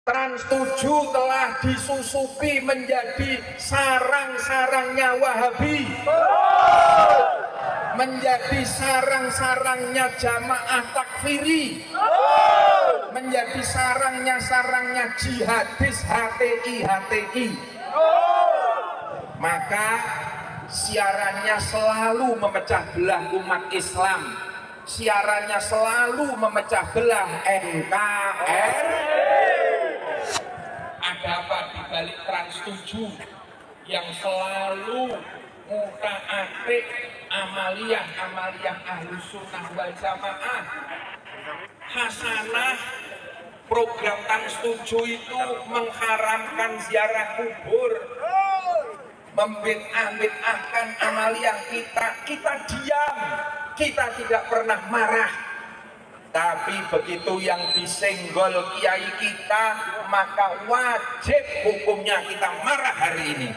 Trans 7 telah disusupi menjadi sarang-sarangnya Wahabi, menjadi sarang-sarangnya Jamaah Takfiri, menjadi sarangnya jihadis HTI. Maka siarannya selalu memecah belah umat Islam, siarannya selalu memecah belah NKRI. Ada apa di balik Trans 7 yang selalu ngutak-atik amaliyah Ahlus Sunnah wal Jamaah? Hasanah program Trans 7 itu mengharamkan ziarah kubur, membid'ah-bid'ahkan amaliyah kita diam, kita tidak pernah marah. Tapi begitu yang disenggol kiai kita, maka wajib hukumnya kita marah hari ini.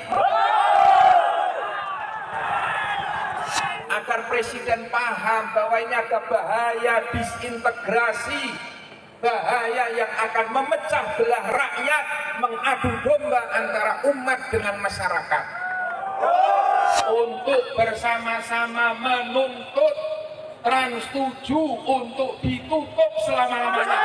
Agar presiden paham bahwa ini ada bahaya disintegrasi, bahaya yang akan memecah belah rakyat, mengadu domba antara umat dengan masyarakat. Untuk bersama-sama menuntut Trans 7 untuk ditutup selama-lamanya.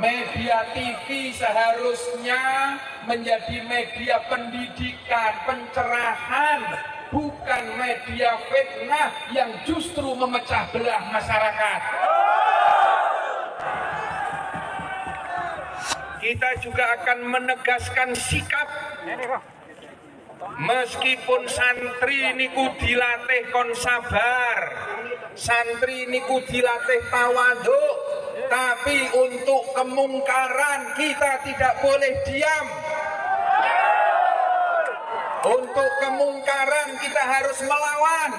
Media TV seharusnya menjadi media pendidikan, pencerahan, bukan media fitnah yang justru memecah belah masyarakat. Kita juga akan menegaskan sikap. Meskipun santri niku dilatih kon sabar, santri niku dilatih tawadhu, tapi untuk kemungkaran kita tidak boleh diam. Untuk kemungkaran kita harus melawan.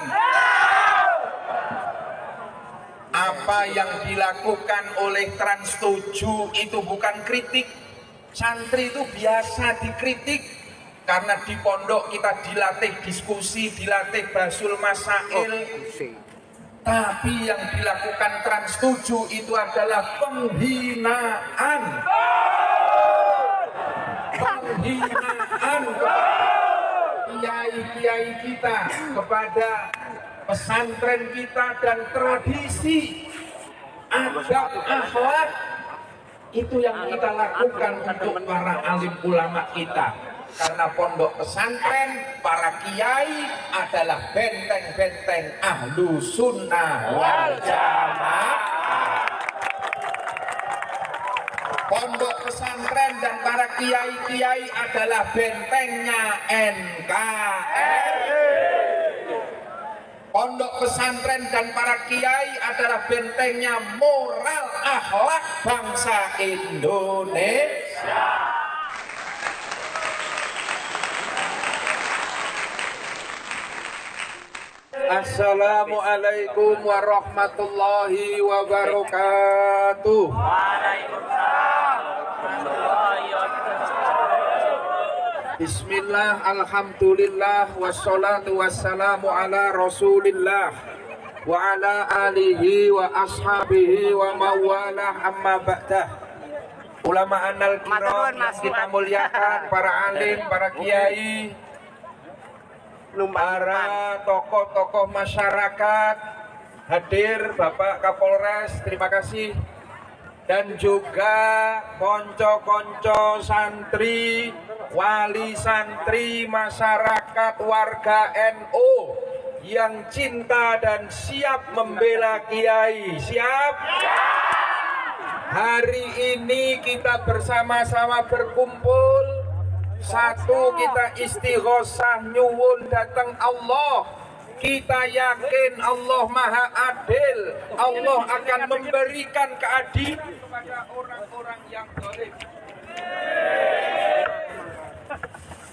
Apa yang dilakukan oleh Trans 7 itu bukan kritik. Santri itu biasa dikritik. Karena di pondok kita dilatih diskusi, dilatih basul masail. Tapi yang dilakukan Trans 7 itu adalah penghinaan. Penghinaan kiai-kiai kita, kepada pesantren kita dan tradisi, adab, akhlak. Itu yang kita lakukan untuk para alim ulama kita. Karena pondok pesantren, para kiai adalah benteng-benteng Ahlus Sunnah wal Jamaah. Pondok pesantren dan para kiai-kiai adalah bentengnya NKRI. Pondok pesantren dan para kiai adalah bentengnya moral akhlak bangsa Indonesia. Assalamualaikum warahmatullahi wabarakatuh. Bismillah, alhamdulillah, wassalatu wassalamu ala rasulillah wa ala alihi wa ashabihi wa mawalah, amma ba'dah. Ulama anal kiram yang kita muliakan, para alim, para kiai, para tokoh-tokoh masyarakat hadir, Bapak Kapolres, terima kasih, dan juga konco-konco santri, wali santri, masyarakat, warga NU yang cinta dan siap membela kiai. Siap? Hari ini kita bersama-sama berkumpul. Satu, kita istighosah nyuwun datang Allah. Kita yakin Allah Maha Adil. Allah akan memberikan keadilan kepada orang-orang yang zalim.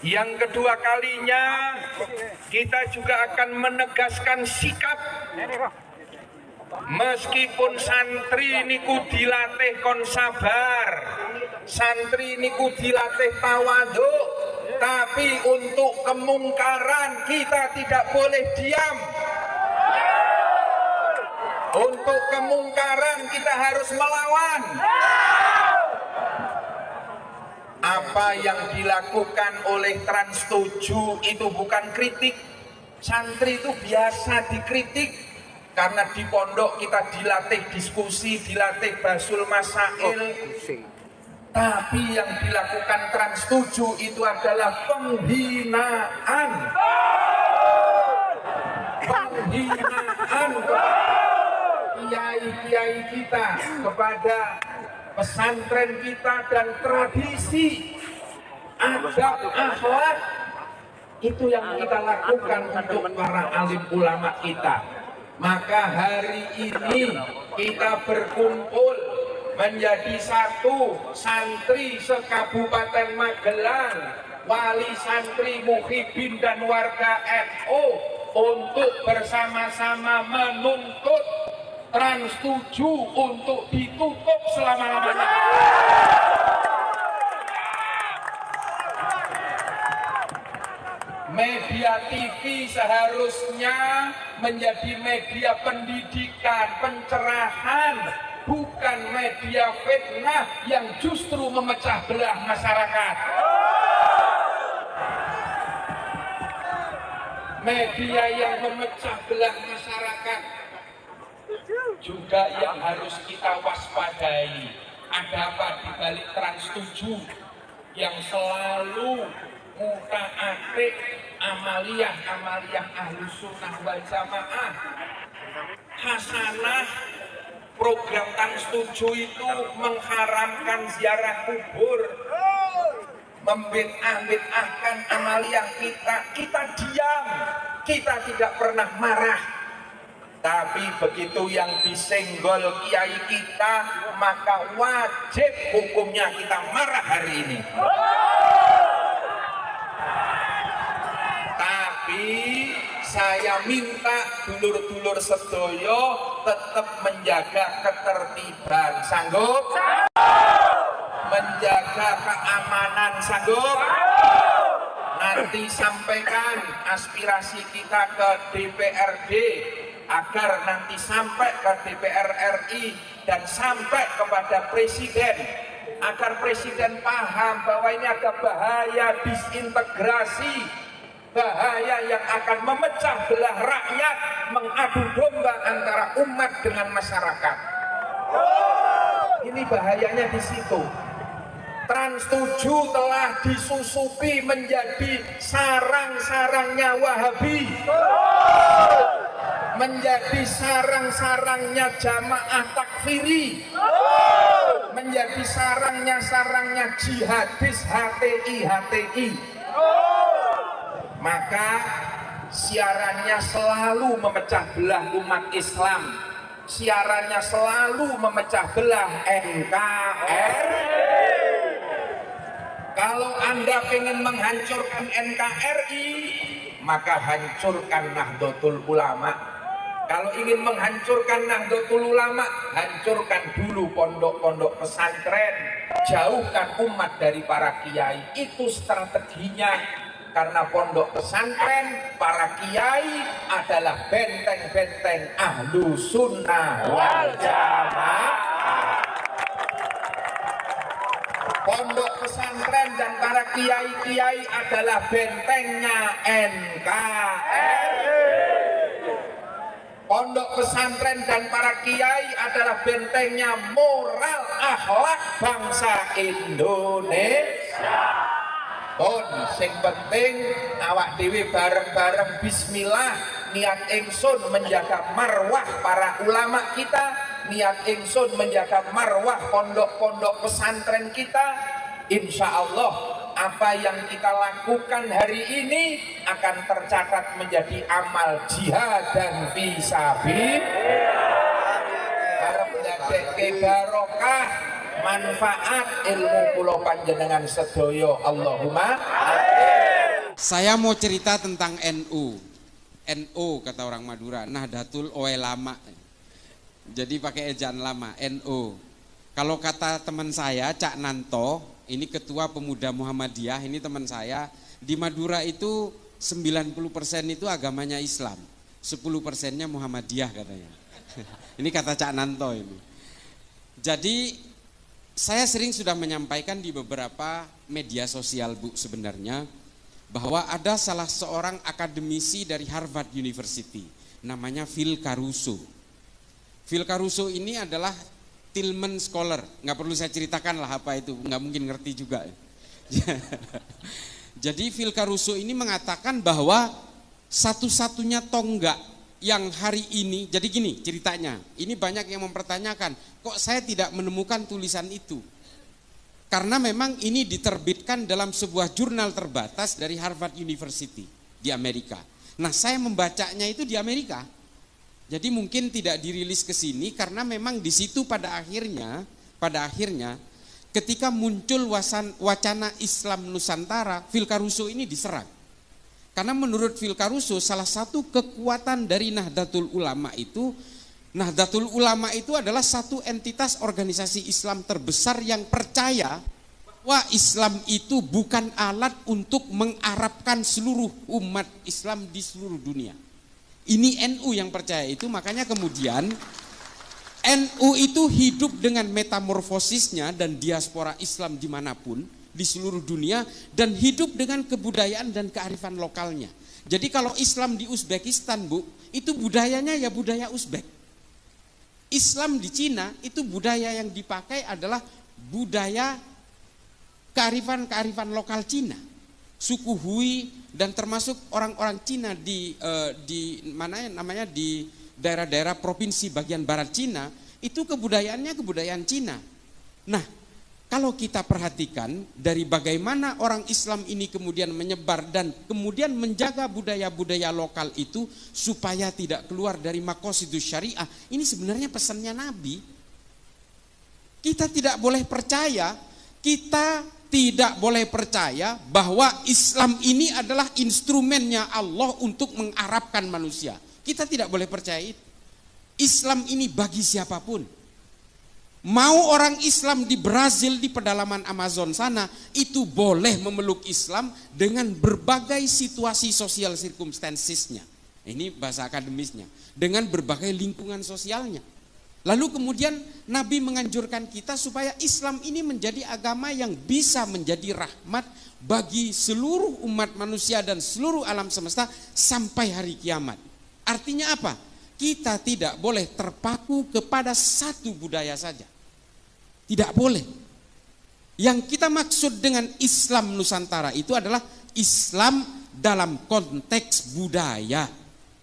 Yang kedua kalinya, kita juga akan menegaskan sikap. Meskipun santri niku dilatih kon sabar, santri niku dilatih tawadhu, tapi untuk kemungkaran kita tidak boleh diam. Untuk kemungkaran kita harus melawan. Apa yang dilakukan oleh Trans 7 itu bukan kritik. Santri itu biasa dikritik karena di pondok kita dilatih diskusi, dilatih basul masail. Tapi yang dilakukan Trans 7 itu adalah penghinaan. Penghinaan kepada kiai-kiai kita, kepada pesantren kita dan tradisi, adab, akhlak. Itu yang kita lakukan untuk para alim ulama kita. Maka hari ini kita berkumpul menjadi satu, santri se-Kabupaten Magelang, wali santri, muhibin dan warga NU, untuk bersama-sama menuntut Trans 7 untuk ditutup selama-lamanya. Media TV seharusnya menjadi media pendidikan, pencerahan, bukan media fitnah yang justru memecah belah masyarakat. Media yang memecah belah masyarakat juga yang harus kita waspadai. Ada apa di balik Trans 7 yang selalu muta-atik amaliyah Ahlus Sunnah wal Jamaah. Hasanah program Trans 7 itu mengharamkan ziarah kubur, membid'ah-bid'ahkan amaliyah kita diam, kita tidak pernah marah. Tapi begitu yang disenggol kiai kita, maka wajib hukumnya kita marah hari ini. Tapi saya minta dulur-dulur sedoyo tetap menjaga ketertiban. Sanggup? Menjaga keamanan. Sanggup? Nanti sampaikan aspirasi kita ke DPRD agar nanti sampai ke DPR RI dan sampai kepada Presiden, agar Presiden paham bahwa ini ada bahaya disintegrasi, bahaya yang akan memecah belah rakyat, mengadu domba antara umat dengan masyarakat. Ini bahayanya di situ. Trans 7 telah disusupi menjadi sarang-sarangnya Wahabi, menjadi sarang-sarangnya jamaah takfiri, menjadi sarangnya jihadis HTI. Maka siarannya selalu memecah belah umat Islam, siarannya selalu memecah belah NKRI. Kalau Anda ingin menghancurkan NKRI, maka hancurkan Nahdlatul Ulama. Kalau ingin menghancurkan Nahdlatul Ulama, hancurkan dulu pondok-pondok pesantren, jauhkan umat dari para kiai. Itu strateginya. Karena pondok pesantren, para kiai adalah benteng-benteng Ahlus Sunnah wal Jamaah. Pondok pesantren dan para kiai-kiai adalah bentengnya NKRI. Pondok pesantren dan para kiai adalah bentengnya moral akhlak bangsa Indonesia. Sing penting awak dewi bareng-bareng bismillah, niat ingsun menjaga marwah para ulama kita, niat ingsun menjaga marwah pondok-pondok pesantren kita. Insya Allah apa yang kita lakukan hari ini akan tercatat menjadi amal jihad dan fisabilillah. Harap ndadekake barokah manfaat ilmu kula panjenengan sedoyo. Allahumma amin. Saya mau cerita tentang NU. NU kata orang Madura, Nahdlatul Ulama. Jadi pakai ejaan lama, NU. Kalau kata teman saya, Cak Nanto, ini ketua pemuda Muhammadiyah, ini teman saya, di Madura itu 90% itu agamanya Islam, 10%-nya Muhammadiyah katanya. Ini kata Cak Nanto ini. Jadi saya sering sudah menyampaikan di beberapa media sosial, Bu, sebenarnya bahwa ada salah seorang akademisi dari Harvard University namanya Phil Caruso. Phil Caruso ini adalah Tillman Scholar, nggak perlu saya ceritakan lah apa itu, nggak mungkin ngerti juga. Jadi Phil Caruso ini mengatakan bahwa satu-satunya tonggak yang hari ini, jadi gini ceritanya, ini banyak yang mempertanyakan, kok saya tidak menemukan tulisan itu? Karena memang ini diterbitkan dalam sebuah jurnal terbatas dari Harvard University di Amerika. Nah, saya membacanya itu di Amerika. Jadi mungkin tidak dirilis ke sini karena memang di situ pada akhirnya ketika muncul wacana Islam Nusantara, Phil Caruso ini diserang. Karena menurut Phil Caruso salah satu kekuatan dari Nahdlatul Ulama itu adalah satu entitas organisasi Islam terbesar yang percaya bahwa Islam itu bukan alat untuk mengarabkan seluruh umat Islam di seluruh dunia. Ini NU yang percaya itu, makanya kemudian NU itu hidup dengan metamorfosisnya dan diaspora Islam dimanapun di seluruh dunia, dan hidup dengan kebudayaan dan kearifan lokalnya. Jadi kalau Islam di Uzbekistan, Bu, itu budayanya ya budaya Uzbek. Islam di Cina itu budaya yang dipakai adalah budaya kearifan lokal Cina. Suku Hui dan termasuk orang-orang Cina di mana namanya di daerah-daerah provinsi bagian barat Cina, itu kebudayaannya kebudayaan Cina. Nah, kalau kita perhatikan dari bagaimana orang Islam ini kemudian menyebar dan kemudian menjaga budaya-budaya lokal itu supaya tidak keluar dari maqasidus syariah, ini sebenarnya pesannya Nabi. Kita tidak boleh percaya bahwa Islam ini adalah instrumennya Allah untuk mengarabkan manusia. Kita tidak boleh percaya itu. Islam ini bagi siapapun. Mau orang Islam di Brazil di pedalaman Amazon sana itu boleh memeluk Islam dengan berbagai situasi sosial circumstancesnya. Ini bahasa akademisnya. Dengan berbagai lingkungan sosialnya. Lalu kemudian Nabi menganjurkan kita supaya Islam ini menjadi agama yang bisa menjadi rahmat bagi seluruh umat manusia dan seluruh alam semesta sampai hari kiamat. Artinya apa? Kita tidak boleh terpaku kepada satu budaya saja. Tidak boleh. Yang kita maksud dengan Islam Nusantara itu adalah Islam dalam konteks budaya,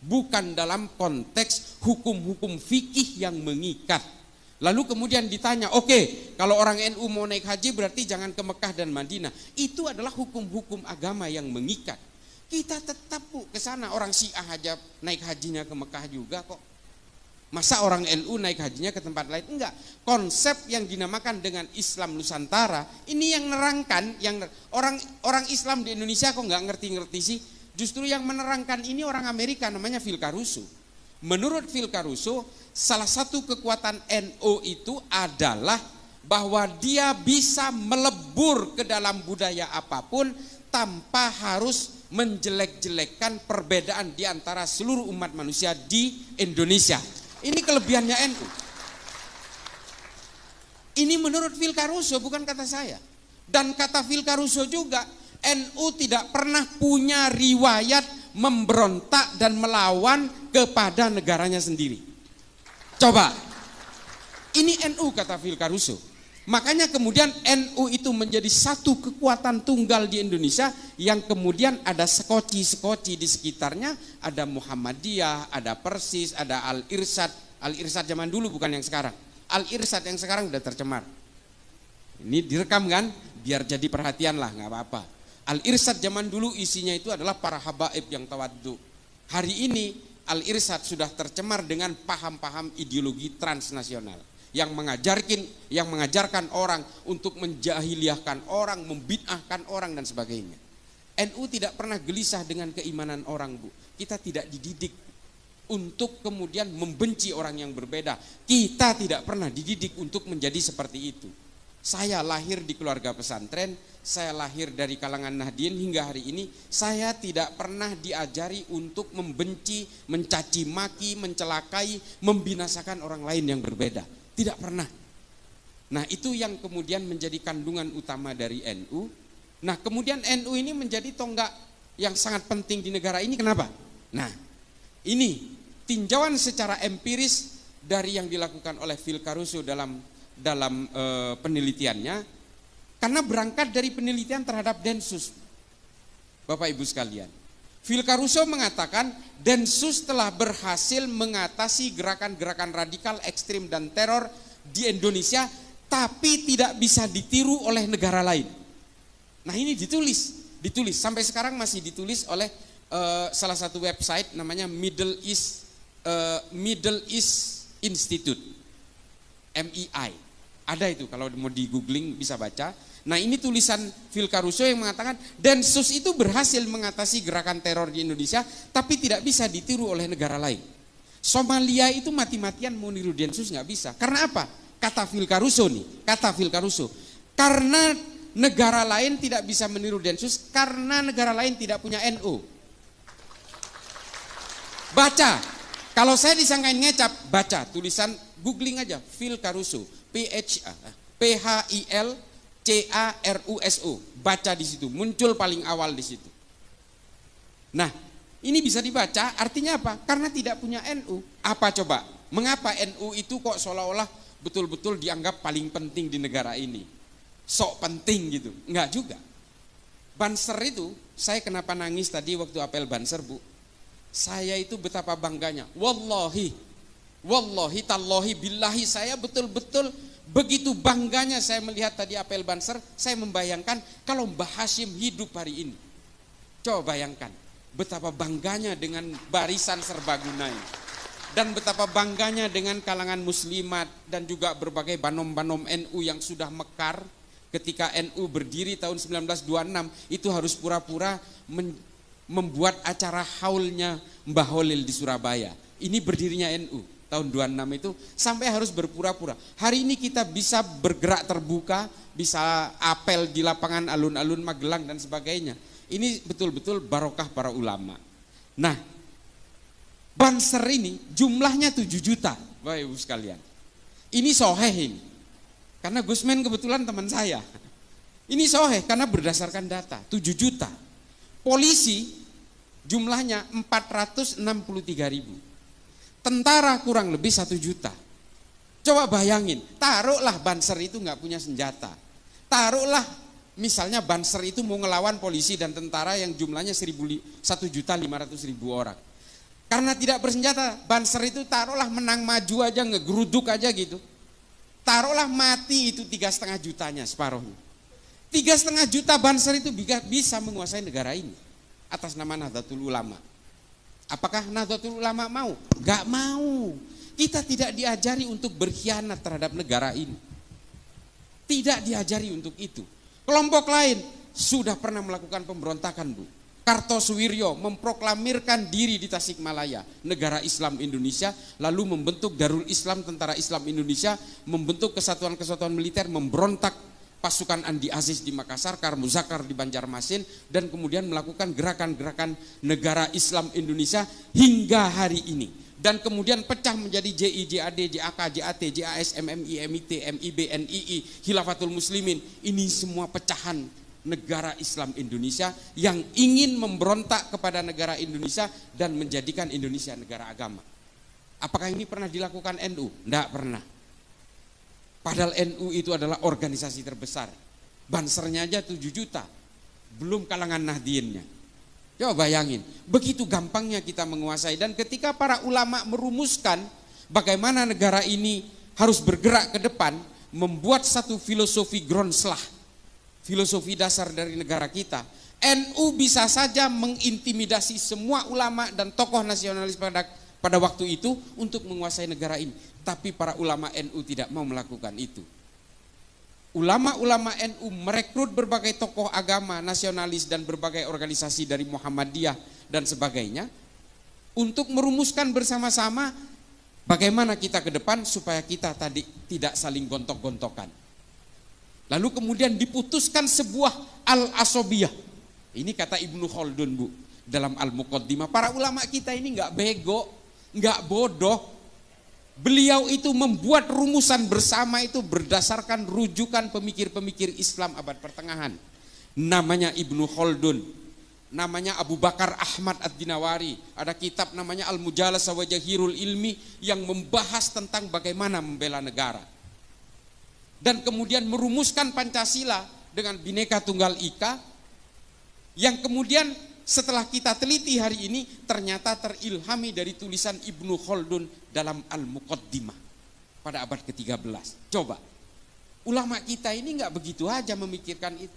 bukan dalam konteks hukum-hukum fikih yang mengikat. Lalu kemudian ditanya, oke, kalau orang NU mau naik haji berarti jangan ke Mekah dan Madinah. Itu adalah hukum-hukum agama yang mengikat. Kita tetap ke sana, orang Syiah aja naik hajinya ke Mekah juga kok. Masa orang NU naik hajinya ke tempat lain? Enggak. Konsep yang dinamakan dengan Islam Nusantara ini yang nerangkan, yang orang Islam di Indonesia kok nggak ngerti-ngerti sih. Justru yang menerangkan ini orang Amerika namanya Phil Caruso. Menurut Phil Caruso, salah satu kekuatan NU itu adalah bahwa dia bisa melebur ke dalam budaya apapun tanpa harus menjelek-jelekkan perbedaan di antara seluruh umat manusia di Indonesia. Ini kelebihannya NU. Ini menurut Phil Caruso, bukan kata saya. Dan kata Phil Caruso juga, NU tidak pernah punya riwayat memberontak dan melawan kepada negaranya sendiri. Coba, ini NU kata Phil Caruso. Makanya kemudian NU itu menjadi satu kekuatan tunggal di Indonesia yang kemudian ada sekoci-sekoci di sekitarnya, ada Muhammadiyah, ada Persis, ada Al-Irsyad. Al-Irsyad zaman dulu bukan yang sekarang. Al-Irsyad yang sekarang udah tercemar. Ini direkam kan? Biar jadi perhatian lah, nggak apa-apa. Al-Irsyad zaman dulu isinya itu adalah para habaib yang tawaddu. Hari ini Al-Irsyad sudah tercemar dengan paham-paham ideologi transnasional yang mengajarkan orang untuk menjahiliahkan orang, membid'ahkan orang dan sebagainya. NU tidak pernah gelisah dengan keimanan orang, Bu. Kita tidak dididik untuk kemudian membenci orang yang berbeda. Kita tidak pernah dididik untuk menjadi seperti itu. Saya lahir di keluarga pesantren, saya lahir dari kalangan Nahdien, hingga hari ini saya tidak pernah diajari untuk membenci, mencaci maki, mencelakai, membinasakan orang lain yang berbeda. Tidak pernah. Nah, itu yang kemudian menjadi kandungan utama dari NU. Nah, kemudian NU ini menjadi tonggak yang sangat penting di negara ini. Kenapa? Nah, ini tinjauan secara empiris dari yang dilakukan oleh Phil Caruso dalam penelitiannya, karena berangkat dari penelitian terhadap Densus. Bapak Ibu sekalian, Phil Caruso mengatakan Densus telah berhasil mengatasi gerakan-gerakan radikal, ekstrim dan teror di Indonesia, tapi tidak bisa ditiru oleh negara lain. Nah, ini ditulis sampai sekarang masih ditulis oleh salah satu website namanya Middle East Institute, MEI. Ada itu, kalau mau di googling bisa baca. Nah, ini tulisan Phil Caruso yang mengatakan Densus itu berhasil mengatasi gerakan teror di Indonesia, tapi tidak bisa ditiru oleh negara lain. Somalia itu mati-matian mau niru Densus, nggak bisa. Karena apa? Kata Phil Caruso, karena negara lain tidak bisa meniru Densus karena negara lain tidak punya NU. Baca, kalau saya disangkain ngecap, baca tulisan, googling aja Phil Caruso, PHILCARUSO, baca di situ, muncul paling awal di situ. Nah, ini bisa dibaca, artinya apa? Karena tidak punya NU. Apa coba? Mengapa NU itu kok seolah-olah betul-betul dianggap paling penting di negara ini? Sok penting gitu? Enggak juga. Banser itu, saya kenapa nangis tadi waktu apel Banser, Bu? Saya itu betapa bangganya. Wallahi tallahi billahi, saya betul-betul begitu bangganya saya melihat tadi apel Banser. Saya membayangkan kalau Mbah Hashim hidup hari ini. Coba bayangkan betapa bangganya dengan barisan serbaguna ini, dan betapa bangganya dengan kalangan muslimat dan juga berbagai banom-banom NU yang sudah mekar. Ketika NU berdiri tahun 1926 itu harus pura-pura membuat acara haulnya Mbah Holil di Surabaya. Ini berdirinya NU tahun 26 itu, sampai harus berpura-pura. Hari ini kita bisa bergerak terbuka, bisa apel di lapangan alun-alun Magelang dan sebagainya. Ini betul-betul barokah para ulama. Nah, Banser ini jumlahnya 7 juta, Bapak Ibu sekalian. Ini soheh ini. Karena Gusmen kebetulan teman saya. Ini soheh karena berdasarkan data, 7 juta. Polisi jumlahnya 463 ribu. Tentara kurang lebih 1 juta. Coba bayangin, taruhlah Banser itu nggak punya senjata. Taruhlah misalnya Banser itu mau ngelawan polisi dan tentara yang jumlahnya 1.500.000 orang. Karena tidak bersenjata, Banser itu taruhlah menang maju aja, ngegeruduk aja gitu. Taruhlah mati itu 3,5 jutanya, separuhnya. 3,5 juta Banser itu bisa menguasai negara ini atas nama Nahdlatul Ulama. Apakah Nahdlatul Ulama mau? Gak mau. Kita tidak diajari untuk berkhianat terhadap negara ini. Tidak diajari untuk itu. Kelompok lain sudah pernah melakukan pemberontakan, Bu. Kartosuwiryo memproklamirkan diri di Tasikmalaya, negara Islam Indonesia, lalu membentuk Darul Islam, Tentara Islam Indonesia, membentuk kesatuan-kesatuan militer, memberontak pasukan Andi Aziz di Makassar, Karmuzakar di Banjarmasin, dan kemudian melakukan gerakan-gerakan negara Islam Indonesia hingga hari ini. Dan kemudian pecah menjadi JI, JAD, JAK, JAT, JAS, MMI, MIT, MIB, NII, Khilafatul Muslimin. Ini semua pecahan negara Islam Indonesia yang ingin memberontak kepada negara Indonesia dan menjadikan Indonesia negara agama. Apakah ini pernah dilakukan NU? Tidak pernah. Padahal NU itu adalah organisasi terbesar. Bansernya aja 7 juta. Belum kalangan Nahdiennya. Coba bayangin, begitu gampangnya kita menguasai. Dan ketika para ulama merumuskan bagaimana negara ini harus bergerak ke depan, membuat satu filosofi Gronslah, filosofi dasar dari negara kita, NU bisa saja mengintimidasi semua ulama dan tokoh nasionalis pada waktu itu untuk menguasai negara ini. Tapi para ulama NU tidak mau melakukan itu. Ulama-ulama NU merekrut berbagai tokoh agama nasionalis dan berbagai organisasi dari Muhammadiyah dan sebagainya untuk merumuskan bersama-sama bagaimana kita ke depan supaya kita tadi tidak saling gontok-gontokan. Lalu kemudian diputuskan sebuah al-asobiyah. Ini kata Ibnu Khaldun, Bu, dalam Al-Muqaddimah. Para ulama kita ini nggak bego, nggak bodoh. Beliau itu membuat rumusan bersama itu berdasarkan rujukan pemikir-pemikir Islam abad pertengahan. Namanya Ibnu Khaldun, namanya Abu Bakar Ahmad Ad-Dinawari. Ada kitab namanya Al-Mujalasah wa Jahirul Ilmi yang membahas tentang bagaimana membela negara. Dan kemudian merumuskan Pancasila dengan Bhinneka Tunggal Ika, yang kemudian setelah kita teliti hari ini ternyata terilhami dari tulisan Ibnu Khaldun dalam Al-Muqaddimah pada abad ke-13. Coba, ulama kita ini nggak begitu aja memikirkan itu.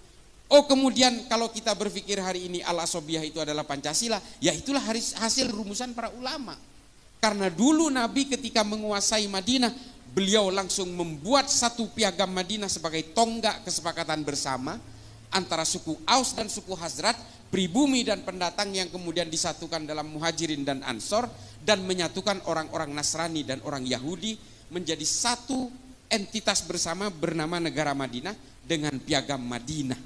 Oh, kemudian kalau kita berpikir hari ini al-asobiyah itu adalah Pancasila, ya itulah hasil rumusan para ulama. Karena dulu Nabi ketika menguasai Madinah, beliau langsung membuat satu piagam Madinah sebagai tonggak kesepakatan bersama antara suku Aus dan suku Hazrat, pribumi dan pendatang yang kemudian disatukan dalam Muhajirin dan Ansor, dan menyatukan orang-orang Nasrani dan orang Yahudi menjadi satu entitas bersama bernama negara Madinah dengan piagam Madinah.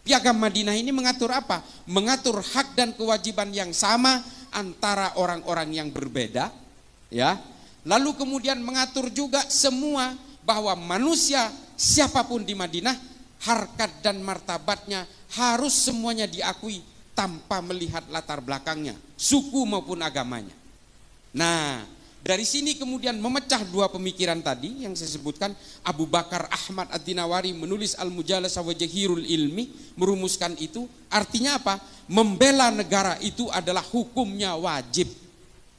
Piagam Madinah ini mengatur apa? Mengatur hak dan kewajiban yang sama antara orang-orang yang berbeda, ya. Lalu kemudian mengatur juga semua bahwa manusia siapapun di Madinah, harkat dan martabatnya harus semuanya diakui tanpa melihat latar belakangnya, suku maupun agamanya. Nah, dari sini kemudian memecah dua pemikiran tadi yang saya sebutkan. Abu Bakar Ahmad Ad-Dinawari menulis Al-Mujalasah wa Jahirul Ilmi, merumuskan itu. Artinya apa? Membela negara itu adalah hukumnya wajib.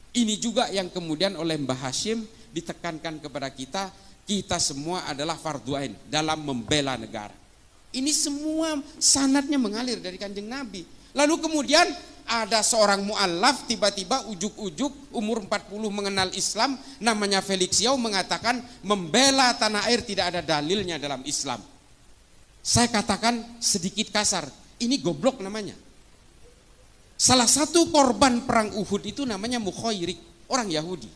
Ini juga yang kemudian oleh Mbah Hashim ditekankan kepada kita, kita semua adalah fardhu ain dalam membela negara. Ini semua sanadnya mengalir dari Kanjeng Nabi. Lalu kemudian ada seorang mu'allaf tiba-tiba ujuk-ujuk umur 40 mengenal Islam, namanya Felix Yao, mengatakan membela tanah air tidak ada dalilnya dalam Islam. Saya katakan sedikit kasar, ini goblok namanya. Salah satu korban perang Uhud itu namanya Mukhairik, orang Yahudi.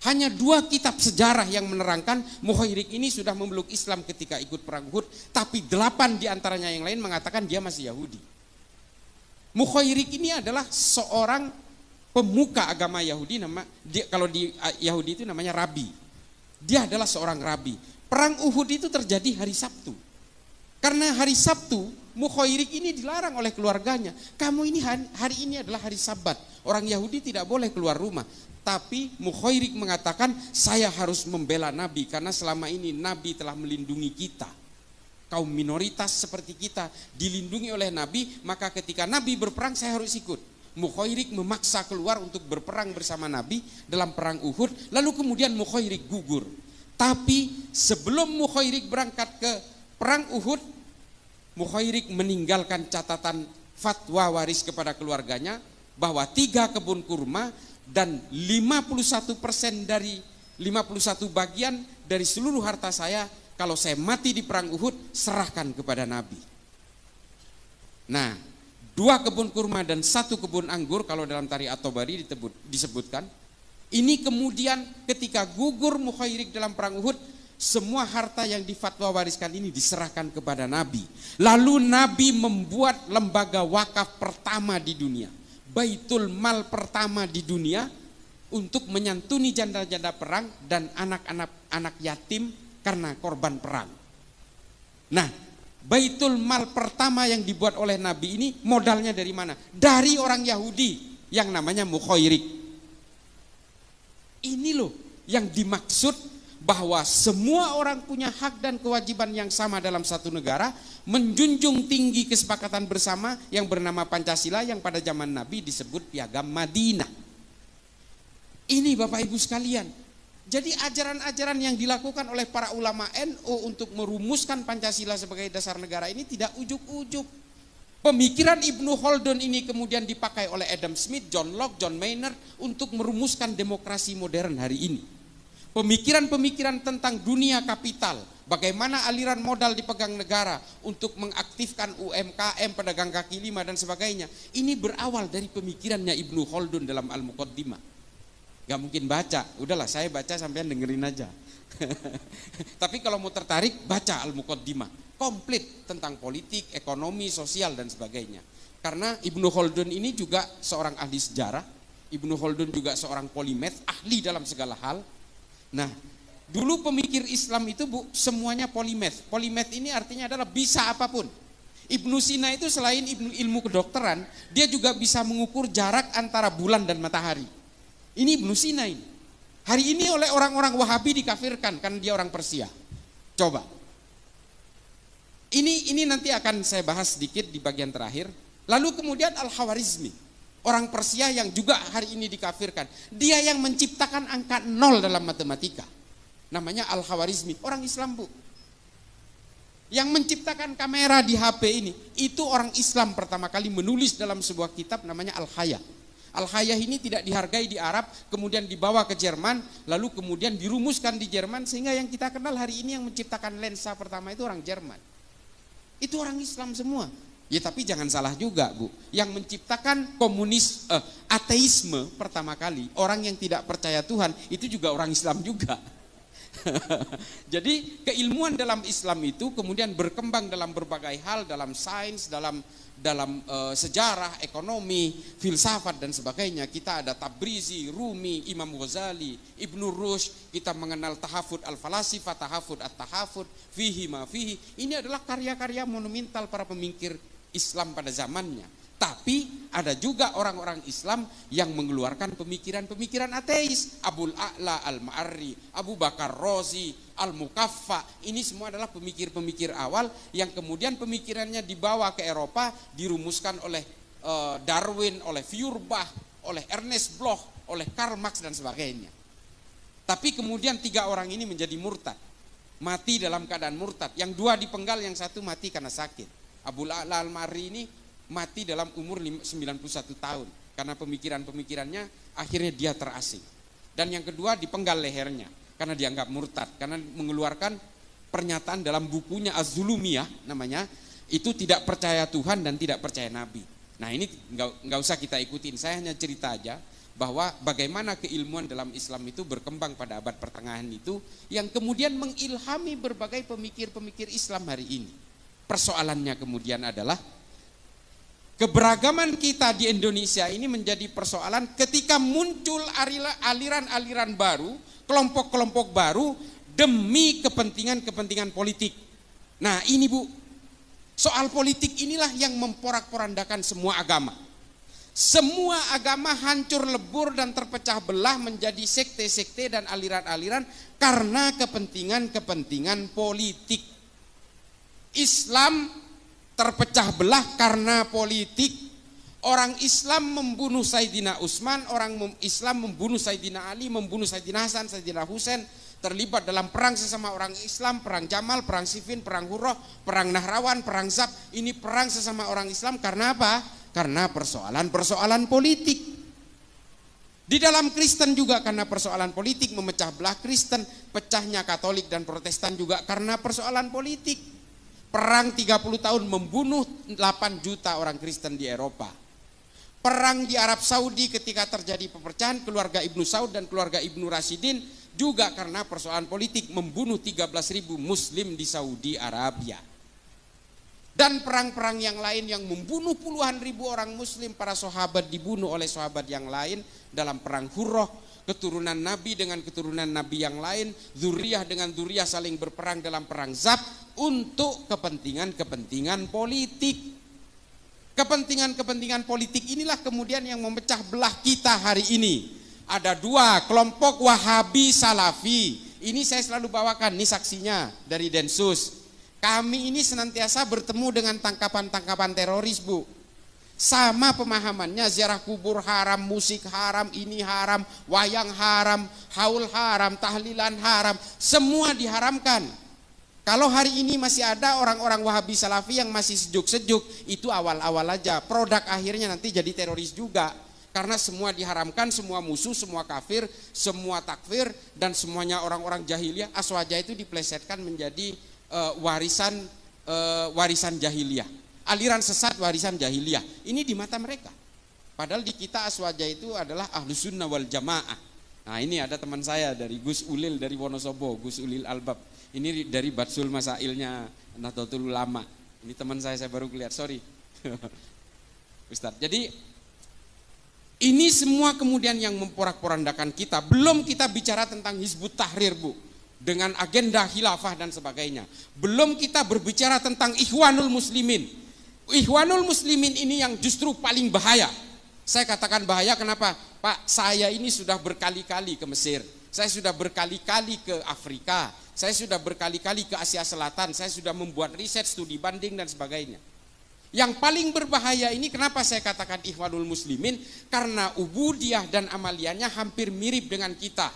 Hanya 2 kitab sejarah yang menerangkan Mukhairik ini sudah memeluk Islam ketika ikut perang Uhud, tapi 8 diantaranya yang lain mengatakan dia masih Yahudi. Mukhairik ini adalah seorang pemuka agama Yahudi, kalau di Yahudi itu namanya rabi. Dia adalah seorang rabi. Perang Uhud itu terjadi hari Sabtu. Karena hari Sabtu, Mukhairik ini dilarang oleh keluarganya. Kamu ini hari ini adalah hari Sabat. Orang Yahudi tidak boleh keluar rumah. Tapi Mukhairik mengatakan, saya harus membela Nabi karena selama ini Nabi telah melindungi kita. Kaum minoritas seperti kita dilindungi oleh Nabi, maka ketika Nabi berperang saya harus ikut. Mukhairik memaksa keluar untuk berperang bersama Nabi dalam perang Uhud, lalu kemudian Mukhairik gugur. Tapi sebelum Mukhairik berangkat ke perang Uhud, Mukhairik meninggalkan catatan fatwa waris kepada keluarganya bahwa 3 kebun kurma dan 51% dari 51 bagian dari seluruh harta saya, kalau saya mati di perang Uhud, serahkan kepada Nabi. Nah, 2 kebun kurma dan 1 kebun anggur, kalau dalam Tarikh At-Tabari disebutkan. Ini kemudian ketika gugur Mukhairik dalam perang Uhud, semua harta yang difatwa wariskan ini diserahkan kepada Nabi. Lalu Nabi membuat lembaga wakaf pertama di dunia, Baitul Mal pertama di dunia, untuk menyantuni janda-janda perang dan anak-anak yatim karena korban perang. Nah, Baitul Mal pertama yang dibuat oleh Nabi ini modalnya dari mana? Dari orang Yahudi yang namanya Mukhairik. Ini loh yang dimaksud bahwa semua orang punya hak dan kewajiban yang sama dalam satu negara, menjunjung tinggi kesepakatan bersama yang bernama Pancasila yang pada zaman Nabi disebut Piagam Madinah. Ini Bapak Ibu sekalian. Jadi ajaran-ajaran yang dilakukan oleh para ulama NU untuk merumuskan Pancasila sebagai dasar negara ini tidak ujuk-ujuk. Pemikiran Ibnu Khaldun ini kemudian dipakai oleh Adam Smith, John Locke, John Maynard untuk merumuskan demokrasi modern hari ini. Pemikiran-pemikiran tentang dunia kapital, bagaimana aliran modal dipegang negara untuk mengaktifkan UMKM, pedagang kaki lima dan sebagainya. Ini berawal dari pemikirannya Ibnu Khaldun dalam Al-Muqaddimah. Gak mungkin baca, udahlah saya baca sampean dengerin aja. Tapi kalau mau tertarik, baca Al-Muqaddimah, komplit tentang politik, ekonomi, sosial dan sebagainya. Karena Ibnu Khaldun ini juga seorang ahli sejarah, Ibnu Khaldun juga seorang polimath, ahli dalam segala hal. Nah, dulu pemikir Islam itu Bu, semuanya polimath. Polimath ini artinya adalah bisa apapun. Ibnu Sina itu selain ilmu kedokteran, dia juga bisa mengukur jarak antara bulan dan matahari. Ini Ibnu Sina ini. Hari ini oleh orang-orang Wahabi dikafirkan karena dia orang Persia. Coba. Ini nanti akan saya bahas sedikit di bagian terakhir. Lalu kemudian Al-Khawarizmi, orang Persia yang juga hari ini dikafirkan. Dia yang menciptakan angka 0 dalam matematika. Namanya Al-Khawarizmi, orang Islam Bu. Yang menciptakan kamera di HP ini, itu orang Islam pertama kali menulis dalam sebuah kitab namanya Al-Haya. Al-Hayah ini tidak dihargai di Arab, kemudian dibawa ke Jerman, lalu kemudian dirumuskan di Jerman, sehingga yang kita kenal hari ini yang menciptakan lensa pertama itu orang Jerman. Itu orang Islam semua. Ya tapi jangan salah juga Bu, yang menciptakan ateisme pertama kali, orang yang tidak percaya Tuhan, itu juga orang Islam juga. Jadi keilmuan dalam Islam itu kemudian berkembang dalam berbagai hal, dalam sains, dalam sejarah, ekonomi, filsafat dan sebagainya. Kita ada Tabrizi, Rumi, Imam Ghazali, Ibnu Rushd, kita mengenal tahafud al-falasifah, tahafud at-tahafud, fihi ma fihi. Ini adalah karya-karya monumental para pemikir Islam pada zamannya. Tapi ada juga orang-orang Islam yang mengeluarkan pemikiran-pemikiran ateis. Abul A'la Al-Ma'arri, Abu Bakar Razi, Al-Mukaffa. Ini semua adalah pemikir-pemikir awal yang kemudian pemikirannya dibawa ke Eropa, dirumuskan oleh Darwin, oleh Feuerbach, oleh Ernest Bloch, oleh Karl Marx dan sebagainya. Tapi kemudian 3 orang ini menjadi murtad. Mati dalam keadaan murtad. Yang 2 dipenggal, yang 1 mati karena sakit. Abul A'la Al-Ma'arri ini mati dalam umur 91 tahun karena pemikiran-pemikirannya akhirnya dia terasing. Dan yang kedua dipenggal lehernya karena dianggap murtad, karena mengeluarkan pernyataan dalam bukunya Az-Zulumiyah namanya, itu tidak percaya Tuhan dan tidak percaya Nabi. Nah ini nggak usah kita ikutin, saya hanya cerita aja bahwa bagaimana keilmuan dalam Islam itu berkembang pada abad pertengahan itu, yang kemudian mengilhami berbagai pemikir-pemikir Islam hari ini. Persoalannya kemudian adalah keberagaman kita di Indonesia ini menjadi persoalan ketika muncul aliran-aliran baru, kelompok-kelompok baru demi kepentingan-kepentingan politik. Nah ini Bu, soal politik inilah yang memporak-porandakan semua agama. Semua agama hancur lebur dan terpecah belah menjadi sekte-sekte dan aliran-aliran karena kepentingan-kepentingan politik. Islam terpecah belah karena politik. Orang Islam membunuh Sayyidina Utsman, orang Islam membunuh Sayyidina Ali, membunuh Sayyidina Hasan, Sayyidina Husain, terlibat dalam perang sesama orang Islam, perang Jamal, perang Siffin, perang Hurrah, perang Nahrawan, perang Zab. Ini perang sesama orang Islam karena apa? Karena persoalan-persoalan politik. Di dalam Kristen juga karena persoalan politik memecah belah Kristen, pecahnya Katolik dan Protestan juga karena persoalan politik. Perang 30 tahun membunuh 8 juta orang Kristen di Eropa. Perang di Arab Saudi ketika terjadi pepecahan keluarga Ibnu Saud dan keluarga Ibnu Rashidin juga karena persoalan politik, membunuh 13.000 Muslim di Saudi Arabia. Dan perang-perang yang lain yang membunuh puluhan ribu orang Muslim, para sahabat dibunuh oleh sahabat yang lain dalam perang Hurrah, keturunan Nabi dengan keturunan Nabi yang lain, zuriyah dengan zuriyah saling berperang dalam perang Zab untuk kepentingan-kepentingan politik. Kepentingan-kepentingan politik inilah kemudian yang memecah belah kita hari ini. Ada 2 kelompok Wahabi Salafi. Ini saya selalu bawakan, ini saksinya dari Densus. Kami ini senantiasa bertemu dengan tangkapan-tangkapan teroris Bu. Sama pemahamannya, ziarah kubur haram, musik haram, ini haram, wayang haram, haul haram, tahlilan haram, semua diharamkan. Kalau hari ini masih ada orang-orang Wahabi Salafi yang masih sejuk-sejuk, itu awal-awal aja. Produk akhirnya nanti jadi teroris juga. Karena semua diharamkan, semua musuh, semua kafir, semua takfir, dan semuanya orang-orang jahiliyah. Aswaja itu diplesetkan menjadi warisan jahiliyah. Aliran sesat warisan jahiliyah. Ini di mata mereka. Padahal di kita Aswaja itu adalah Ahlus Sunnah wal Jamaah. Nah ini ada teman saya dari Gus Ulil dari Wonosobo, Gus Ulil Albab. Ini dari Batsul Masailnya Nahdlatul Ulama. Ini teman saya baru lihat, sorry. Ustadz, jadi ini semua kemudian yang memporak-porandakan kita. Belum kita bicara tentang Hizbut Tahrir, Bu, dengan agenda khilafah dan sebagainya. Belum kita berbicara tentang Ikhwanul Muslimin. Ikhwanul Muslimin ini yang justru paling bahaya. Saya katakan bahaya kenapa? Pak, saya ini sudah berkali-kali ke Mesir, saya sudah berkali-kali ke Afrika, saya sudah berkali-kali ke Asia Selatan, saya sudah membuat riset, studi banding dan sebagainya. Yang paling berbahaya ini kenapa saya katakan Ikhwanul Muslimin? Karena ubudiyah dan amaliyahnya hampir mirip dengan kita.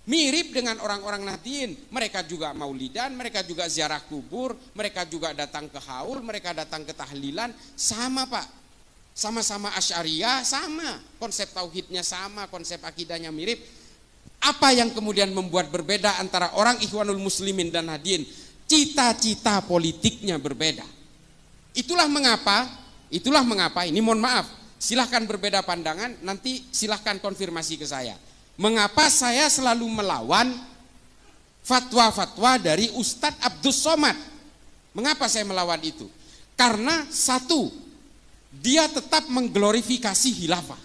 Mirip dengan orang-orang Nahdien, mereka juga maulidan, mereka juga ziarah kubur, mereka juga datang ke haul, mereka datang ke tahlilan, sama Pak. Sama-sama Asy'ariyah, sama, konsep tauhidnya sama, konsep akidahnya mirip. Apa yang kemudian membuat berbeda antara orang Ikhwanul Muslimin dan Nahdien? Cita-cita politiknya berbeda. Itulah mengapa, ini mohon maaf, silahkan berbeda pandangan, nanti silahkan konfirmasi ke saya. Mengapa saya selalu melawan fatwa-fatwa dari Ustadz Abdus Somad? Mengapa saya melawan itu? Karena satu, dia tetap mengglorifikasi khilafah.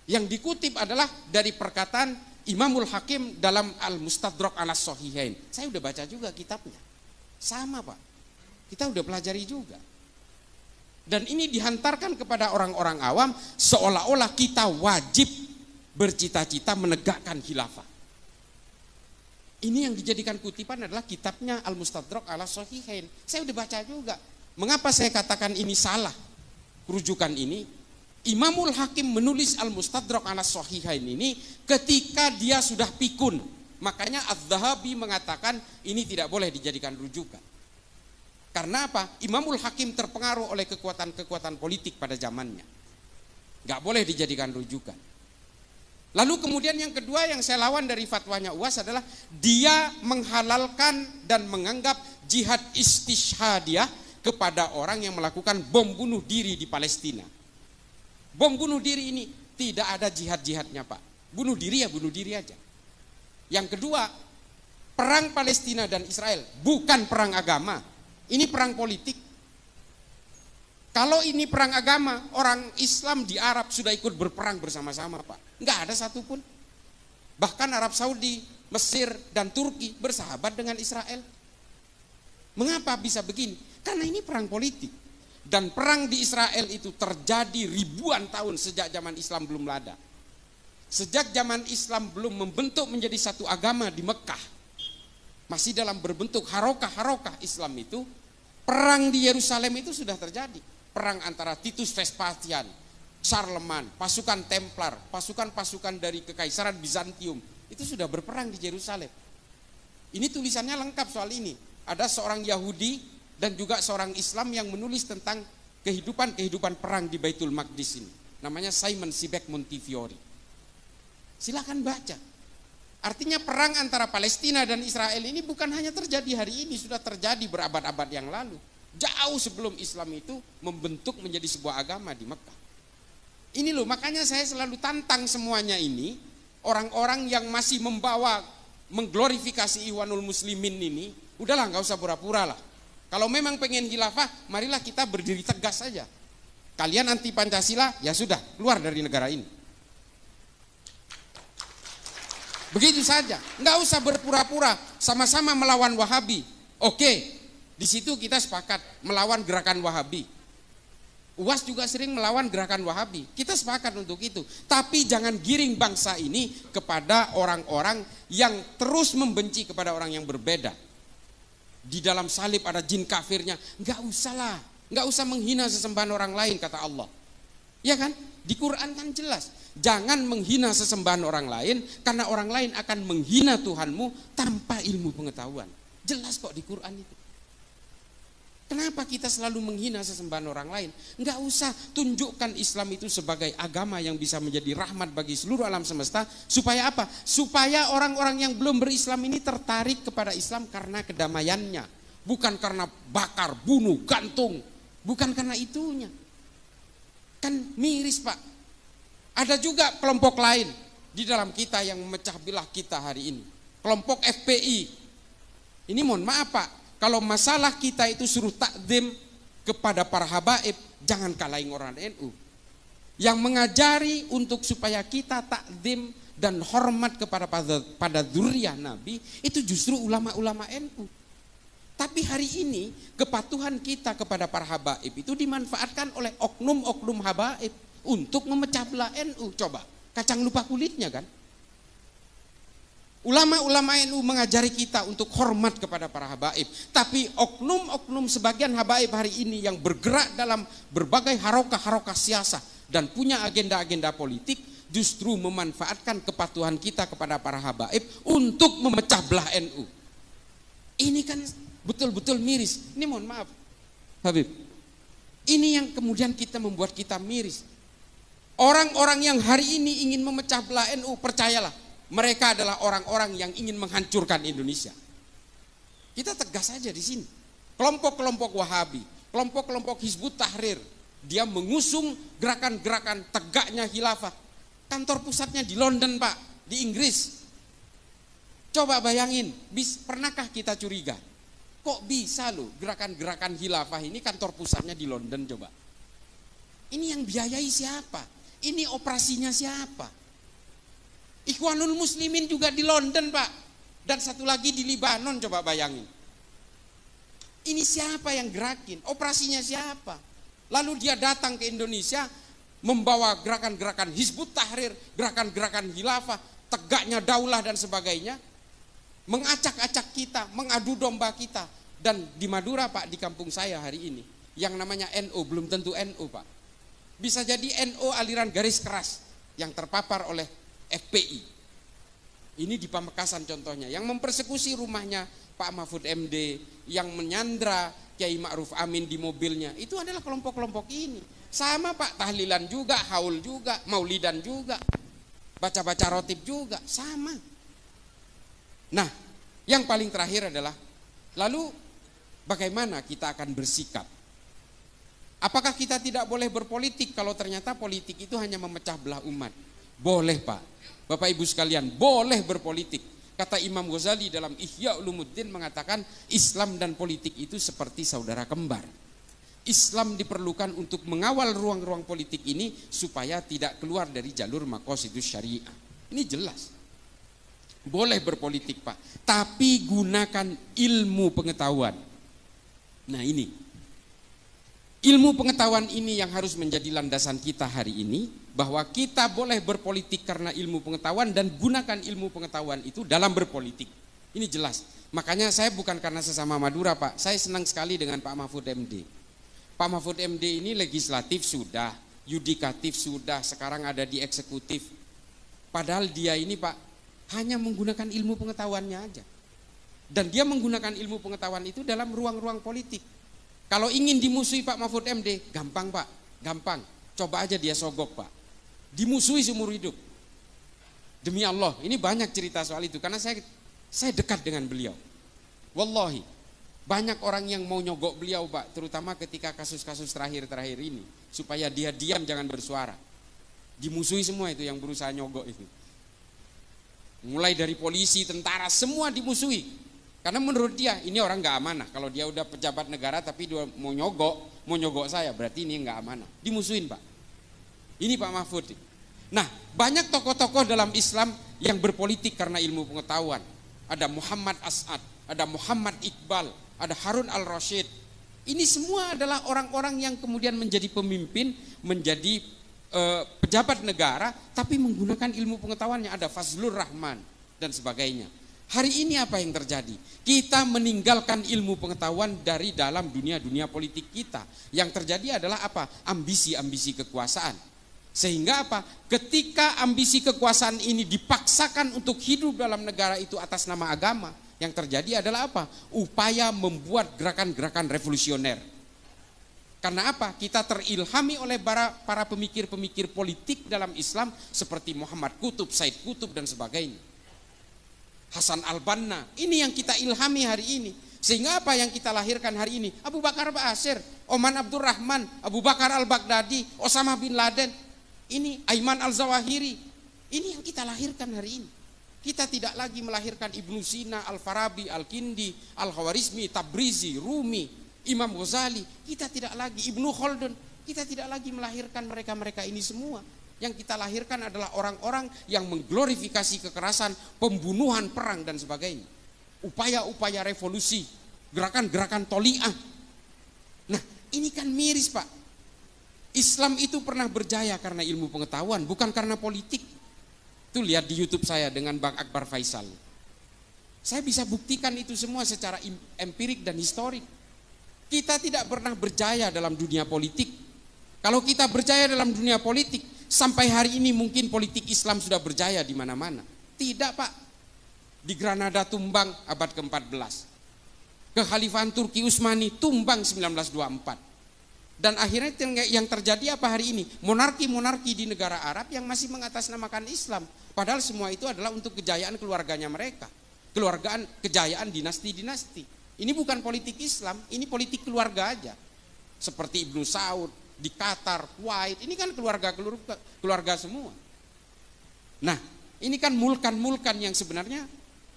Yang dikutip adalah dari perkataan Imamul Hakim dalam Al-Mustadrak ala Sahihain. Saya udah baca juga kitabnya. Sama Pak, kita udah pelajari juga. Dan ini dihantarkan kepada orang-orang awam seolah-olah kita wajib bercita-cita menegakkan khilafah. Ini yang dijadikan kutipan adalah kitabnya Al-Mustadrak ala Sahihain. Saya udah baca juga. Mengapa saya katakan ini salah rujukan ini? Imamul Hakim menulis Al-Mustadrak ala Sahihain ini ketika dia sudah pikun. Makanya Az-Zahabi mengatakan ini tidak boleh dijadikan rujukan. Karena apa? Imamul Hakim terpengaruh oleh kekuatan-kekuatan politik pada zamannya. Gak boleh dijadikan rujukan. Lalu kemudian yang kedua yang saya lawan dari fatwanya UAS adalah dia menghalalkan dan menganggap jihad istishhadiyah kepada orang yang melakukan bom bunuh diri di Palestina. Bom bunuh diri ini tidak ada jihad-jihadnya Pak. Bunuh diri ya bunuh diri aja. Yang kedua, perang Palestina dan Israel bukan perang agama. Ini perang politik. Kalau ini perang agama, orang Islam di Arab sudah ikut berperang bersama-sama Pak. Enggak ada satupun. Bahkan Arab Saudi, Mesir dan Turki bersahabat dengan Israel. Mengapa bisa begini? Karena ini perang politik. Dan perang di Israel itu terjadi ribuan tahun sejak zaman Islam belum ada. Sejak zaman Islam belum membentuk menjadi satu agama di Mekah. Masih dalam berbentuk harokah-harokah Islam itu. Perang di Yerusalem itu sudah terjadi. Perang antara Titus Vespasian, Charlemagne, pasukan Templar, pasukan-pasukan dari Kekaisaran Bizantium. Itu sudah berperang di Yerusalem. Ini tulisannya lengkap soal ini. Ada seorang Yahudi dan juga seorang Islam yang menulis tentang kehidupan perang di Baitul Maqdis ini. Namanya Simon Sibek Montefiore. Silakan baca. Artinya perang antara Palestina dan Israel ini bukan hanya terjadi hari ini, sudah terjadi berabad-abad yang lalu. Jauh sebelum Islam itu membentuk menjadi sebuah agama di Mekah. Ini loh, makanya saya selalu tantang semuanya ini. Orang-orang yang masih mengglorifikasi Ikhwanul Muslimin ini, udahlah gak usah pura-pura lah. Kalau memang pengen khilafah, marilah kita berdiri tegas saja. Kalian anti Pancasila, ya sudah, keluar dari negara ini. Begitu saja, nggak usah berpura-pura, sama-sama melawan Wahabi. Oke, di situ kita sepakat melawan gerakan Wahabi. UAS juga sering melawan gerakan Wahabi. Kita sepakat untuk itu. Tapi jangan giring bangsa ini kepada orang-orang yang terus membenci kepada orang yang berbeda. Di dalam salib ada jin kafirnya, nggak usah lah, nggak usah menghina sesembahan orang lain kata Allah, ya kan? Di Quran kan jelas, jangan menghina sesembahan orang lain karena orang lain akan menghina Tuhanmu tanpa ilmu pengetahuan. Jelas kok di Quran itu. Kenapa kita selalu menghina sesembahan orang lain? Enggak usah, tunjukkan Islam itu sebagai agama yang bisa menjadi rahmat bagi seluruh alam semesta. Supaya apa? Supaya orang-orang yang belum berislam ini tertarik kepada Islam karena kedamaiannya. Bukan karena bakar, bunuh, gantung. Bukan karena itunya. Kan miris Pak. Ada juga kelompok lain di dalam kita yang memecah belah kita hari ini. Kelompok FPI. Ini mohon maaf Pak, kalau masalah kita itu suruh takdim kepada para habaib, jangan kalahin orang NU. Yang mengajari untuk supaya kita takdim dan hormat pada dzurriyyah Nabi, itu justru ulama-ulama NU. Tapi hari ini kepatuhan kita kepada para habaib itu dimanfaatkan oleh oknum-oknum habaib untuk memecah belah NU. Coba, kacang lupa kulitnya kan. Ulama-ulama NU mengajari kita untuk hormat kepada para habaib. Tapi oknum-oknum sebagian habaib hari ini yang bergerak dalam berbagai harokah-harokah siasah dan punya agenda-agenda politik justru memanfaatkan kepatuhan kita kepada para habaib untuk memecah belah NU. Ini kan betul-betul miris. Ini mohon maaf Habib, ini yang kemudian membuat kita miris. Orang-orang yang hari ini ingin memecah belah NU, percayalah, mereka adalah orang-orang yang ingin menghancurkan Indonesia. Kita tegas saja di sini. Kelompok-kelompok Wahabi, kelompok-kelompok Hizbut Tahrir, dia mengusung gerakan-gerakan tegaknya khilafah. Kantor pusatnya di London Pak, di Inggris. Coba bayangin, pernahkah kita curiga? Kok bisa loh gerakan-gerakan khilafah ini kantor pusatnya di London coba? Ini yang biayai siapa? Ini operasinya siapa? Ikhwanul Muslimin juga di London Pak. Dan satu lagi di Libanon, coba bayangin. Ini siapa yang gerakin? Operasinya siapa? Lalu dia datang ke Indonesia membawa gerakan-gerakan Hizbut Tahrir, gerakan-gerakan khilafah, tegaknya daulah dan sebagainya, mengacak-acak kita, mengadu domba kita. Dan di Madura Pak, di kampung saya hari ini, yang namanya NU belum tentu NU Pak. Bisa jadi NU aliran garis keras yang terpapar oleh FPI. Ini di Pamekasan contohnya, yang mempersekusi rumahnya Pak Mahfud MD, yang menyandra Kiai Ma'ruf Amin di mobilnya, itu adalah kelompok-kelompok ini. Sama Pak, tahlilan juga, haul juga, maulidan juga, baca-baca rotib juga, sama. Nah, yang paling terakhir adalah, lalu bagaimana kita akan bersikap? Apakah kita tidak boleh berpolitik kalau ternyata politik itu hanya memecah belah umat? Boleh Pak, Bapak Ibu sekalian, boleh berpolitik. Kata Imam Ghazali dalam Ihya Ulumuddin mengatakan, Islam dan politik itu seperti saudara kembar. Islam diperlukan untuk mengawal ruang-ruang politik ini supaya tidak keluar dari jalur maqasidus syariah. Ini jelas. Boleh berpolitik Pak, tapi gunakan ilmu pengetahuan. Nah ini, ilmu pengetahuan ini yang harus menjadi landasan kita hari ini, bahwa kita boleh berpolitik karena ilmu pengetahuan dan gunakan ilmu pengetahuan itu dalam berpolitik. Ini jelas. Makanya saya bukan karena sesama Madura Pak, saya senang sekali dengan Pak Mahfud MD. Pak Mahfud MD ini legislatif sudah, yudikatif sudah, sekarang ada di eksekutif. Padahal dia ini Pak hanya menggunakan ilmu pengetahuannya aja. Dan dia menggunakan ilmu pengetahuan itu dalam ruang-ruang politik. Kalau ingin dimusuhi Pak Mahfud MD, gampang Pak, gampang. Coba aja dia sogok Pak. Dimusuhi seumur hidup. Demi Allah, ini banyak cerita soal itu karena saya dekat dengan beliau. Wallahi, banyak orang yang mau nyogok beliau Pak, terutama ketika kasus-kasus terakhir-terakhir ini, supaya dia diam jangan bersuara. Dimusuhi semua itu yang berusaha nyogok itu. Mulai dari polisi, tentara, semua dimusuhi. Karena menurut dia ini orang nggak amanah. Kalau dia udah pejabat negara tapi dia mau nyogok saya, berarti ini nggak amanah. Dimusuhin Pak. Ini Pak Mahfud. Nah, banyak tokoh-tokoh dalam Islam yang berpolitik karena ilmu pengetahuan. Ada Muhammad As'ad, ada Muhammad Iqbal, ada Harun al-Rasyid. Ini semua adalah orang-orang yang kemudian menjadi pemimpin, menjadi pejabat negara, tapi menggunakan ilmu pengetahuannya. Ada Fazlur Rahman dan sebagainya. Hari ini apa yang terjadi? Kita meninggalkan ilmu pengetahuan dari dalam dunia politik kita. Yang terjadi adalah apa? Ambisi-ambisi kekuasaan. Sehingga apa? Ketika ambisi kekuasaan ini dipaksakan untuk hidup dalam negara itu atas nama agama, yang terjadi adalah apa? Upaya membuat gerakan-gerakan revolusioner. Karena apa? Kita terilhami oleh para pemikir-pemikir politik dalam Islam seperti Muhammad Qutb, Said Qutb dan sebagainya. Hasan al-Banna, ini yang kita ilhami hari ini. Sehingga apa yang kita lahirkan hari ini? Abu Bakar Ba'asyir, Oman Abdurrahman, Abu Bakar al-Baghdadi, Osama bin Laden, ini Aiman al-Zawahiri. Ini yang kita lahirkan hari ini. Kita tidak lagi melahirkan Ibnu Sina, Al-Farabi, Al-Kindi, Al-Khawarizmi, Tabrizi, Rumi, Imam Ghazali. Kita tidak lagi Ibnu Khaldun. Kita tidak lagi melahirkan mereka-mereka ini semua. Yang kita lahirkan adalah orang-orang yang mengglorifikasi kekerasan, pembunuhan, perang dan sebagainya. Upaya-upaya revolusi, gerakan-gerakan toli'ah. Nah, ini kan miris, Pak. Islam itu pernah berjaya karena ilmu pengetahuan, bukan karena politik. Itu lihat di YouTube saya dengan Bang Akbar Faisal. Saya bisa buktikan itu semua secara empirik dan historik. Kita tidak pernah berjaya dalam dunia politik. Kalau kita berjaya dalam dunia politik, sampai hari ini mungkin politik Islam sudah berjaya di mana-mana. Tidak, Pak. Di Granada tumbang abad ke-14. Kekhalifahan Turki Utsmani tumbang 1924. Dan akhirnya yang terjadi apa hari ini? Monarki-monarki di negara Arab yang masih mengatasnamakan Islam. Padahal semua itu adalah untuk kejayaan keluarganya mereka. Kejayaan dinasti-dinasti. Ini bukan politik Islam, ini politik keluarga aja. Seperti Ibnu Saud, di Qatar, Kuwait, ini kan keluarga semua. Nah, ini kan mulkan-mulkan yang sebenarnya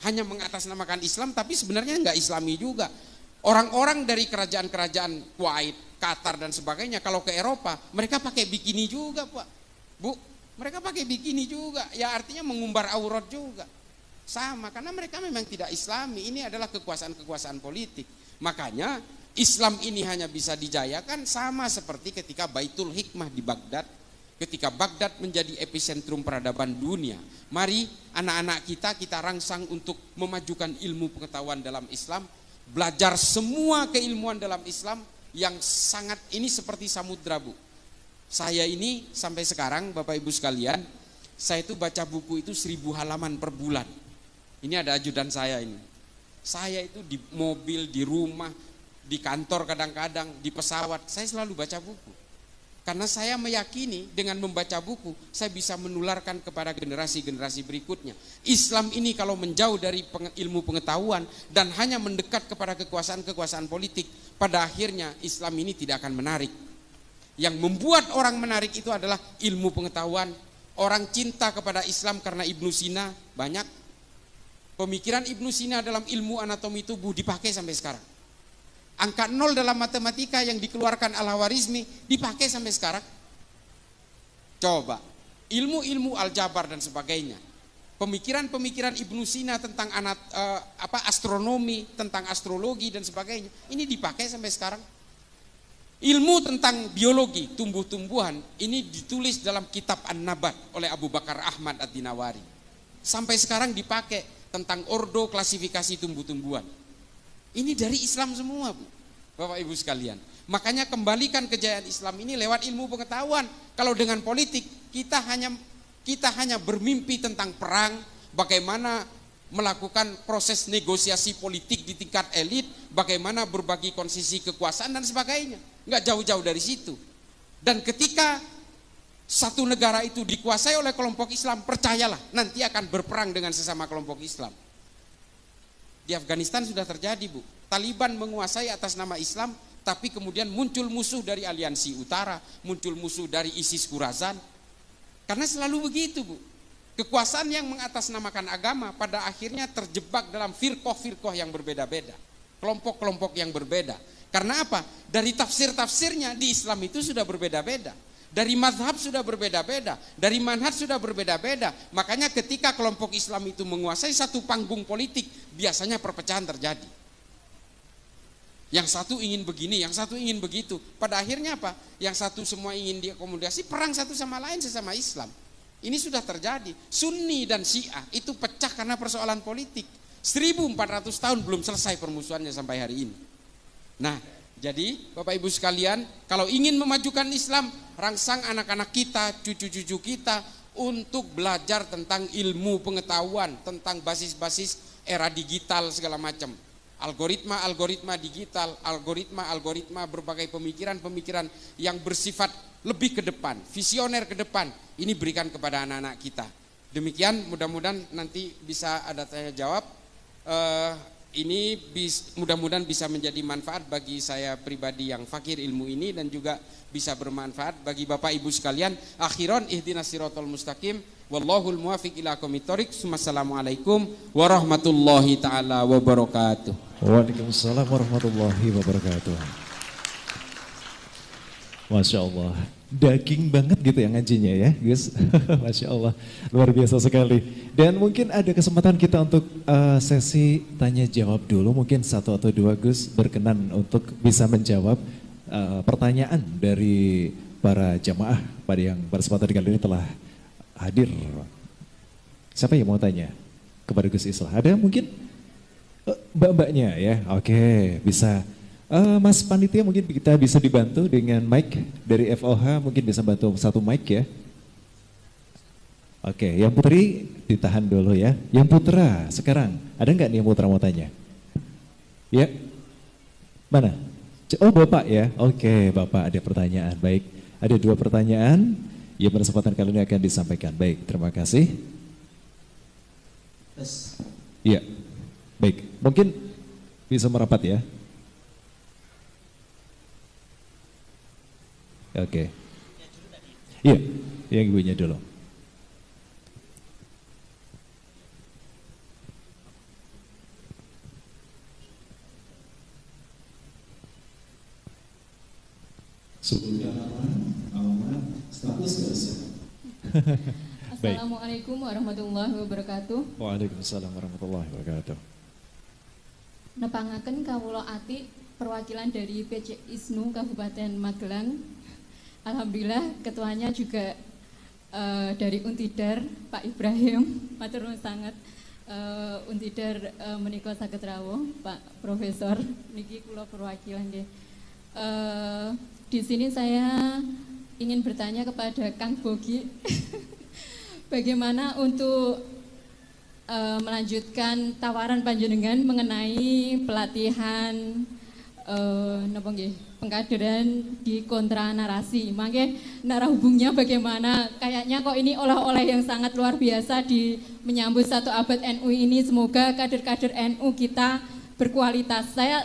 hanya mengatasnamakan Islam, tapi sebenarnya nggak Islami juga. Orang-orang dari kerajaan-kerajaan Kuwait, Qatar dan sebagainya, kalau ke Eropa mereka pakai bikini juga, Pak. Bu, mereka pakai bikini juga. Ya artinya mengumbar aurat juga. Sama, karena mereka memang tidak Islami. Ini adalah kekuasaan-kekuasaan politik. Makanya Islam ini hanya bisa dijayakan sama seperti ketika Baitul Hikmah di Baghdad. Ketika Baghdad menjadi epicentrum peradaban dunia. Mari anak-anak kita rangsang untuk memajukan ilmu pengetahuan dalam Islam. Belajar semua keilmuan dalam Islam yang sangat ini seperti samudra, Bu. Saya ini sampai sekarang Bapak Ibu sekalian, saya itu baca buku itu 1000 halaman per bulan. Ini ada ajudan saya ini. Saya itu di mobil, di rumah, di kantor kadang-kadang, di pesawat, saya selalu baca buku. Karena saya meyakini dengan membaca buku, saya bisa menularkan kepada generasi-generasi berikutnya. Islam ini kalau menjauh dari ilmu pengetahuan dan hanya mendekat kepada kekuasaan-kekuasaan politik, pada akhirnya Islam ini tidak akan menarik. Yang membuat orang menarik itu adalah ilmu pengetahuan. Orang cinta kepada Islam karena Ibnu Sina banyak. Pemikiran Ibnu Sina dalam ilmu anatomi tubuh dipakai sampai sekarang. Angka 0 dalam matematika yang dikeluarkan Al-Khawarizmi dipakai sampai sekarang. Coba, ilmu-ilmu aljabar dan sebagainya. Pemikiran-pemikiran Ibnu Sina tentang astronomi, tentang astrologi dan sebagainya, ini dipakai sampai sekarang. Ilmu tentang biologi, tumbuh-tumbuhan, ini ditulis dalam kitab An-Nabat oleh Abu Bakar Ahmad Ad-Dinawari. Sampai sekarang dipakai tentang ordo klasifikasi tumbuh-tumbuhan. Ini dari Islam semua, Bu, Bapak Ibu sekalian. Makanya kembalikan kejayaan Islam ini lewat ilmu pengetahuan. Kalau dengan politik kita hanya bermimpi tentang perang, bagaimana melakukan proses negosiasi politik di tingkat elit, bagaimana berbagi konsesi kekuasaan dan sebagainya. Enggak jauh-jauh dari situ. Dan ketika satu negara itu dikuasai oleh kelompok Islam, percayalah nanti akan berperang dengan sesama kelompok Islam. Di Afghanistan sudah terjadi, Bu. Taliban menguasai atas nama Islam, tapi kemudian muncul musuh dari aliansi utara, muncul musuh dari ISIS Khorasan. Karena selalu begitu, Bu. Kekuasaan yang mengatasnamakan agama pada akhirnya terjebak dalam firqoh-firqoh yang berbeda-beda. Kelompok-kelompok yang berbeda. Karena apa? Dari tafsir-tafsirnya di Islam itu sudah berbeda-beda. Dari mazhab sudah berbeda-beda, dari manhaj sudah berbeda-beda. Makanya ketika kelompok Islam itu menguasai satu panggung politik, biasanya perpecahan terjadi. Yang satu ingin begini, yang satu ingin begitu. Pada akhirnya apa? Yang satu semua ingin diakomodasi, perang satu sama lain sesama Islam. Ini sudah terjadi. Sunni dan Syiah itu pecah karena persoalan politik. 1400 tahun belum selesai permusuhannya sampai hari ini. Nah, jadi Bapak Ibu sekalian, kalau ingin memajukan Islam, rangsang anak-anak kita, cucu-cucu kita untuk belajar tentang ilmu pengetahuan, tentang basis-basis era digital segala macam. Algoritma-algoritma digital, algoritma-algoritma berbagai pemikiran-pemikiran yang bersifat lebih ke depan, visioner ke depan. Ini berikan kepada anak-anak kita. Demikian, mudah-mudahan nanti bisa ada tanya jawab. ini mudah-mudahan bisa menjadi manfaat bagi saya pribadi yang fakir ilmu ini, dan juga bisa bermanfaat bagi Bapak Ibu sekalian. Akhiran ihdinas siratal mustaqim wallahul muwaffiq ila aqwamit thoriq. Assalamualaikum warahmatullahi taala wabarakatuh. Waalaikumsalam warahmatullahi wabarakatuh. Masya Allah, daging banget gitu ya ngajinya ya Gus. Masya Allah, luar biasa sekali. Dan mungkin ada kesempatan kita untuk sesi tanya jawab dulu. Mungkin satu atau dua Gus berkenan untuk bisa menjawab pertanyaan dari para jamaah pada yang berkesempatan kali ini telah hadir. Siapa yang mau tanya kepada Gus Islah? Ada mungkin mbak-mbaknya ya? Oke, bisa. Mas Panitia mungkin kita bisa dibantu dengan mic dari FOH, mungkin bisa bantu satu mic ya. Oke, yang putri ditahan dulu ya. Yang putra sekarang, ada nggak nih yang putra mau tanya? Ya, mana? Oh Bapak ya, oke Bapak ada pertanyaan, baik. Ada dua pertanyaan yang berkesempatan kali ini akan disampaikan. Baik, terima kasih. Iya, baik. Mungkin bisa merapat ya. Oke. Iya, yang ibunya dulu. Sebelumnya alamat status dosen. Assalamualaikum warahmatullahi wabarakatuh. Waalaikumsalam warahmatullahi wabarakatuh. Nepangaken kawula ati perwakilan dari PC ISNU Kabupaten Magelang. Alhamdulillah ketuanya juga dari Untidar Pak Ibrahim, matur nuwun sanget. Untidar menika saged rawuh Pak Profesor niki kula perwakilan nggih. Di sini saya ingin bertanya kepada Kang Bogi, bagaimana untuk melanjutkan tawaran panjenengan mengenai pelatihan napa nggih pengkaderan di kontra narasi. Mangke narah hubungnya bagaimana? Kayaknya kok ini oleh-oleh yang sangat luar biasa di menyambut 1 abad NU ini. Semoga kader-kader NU kita berkualitas. Saya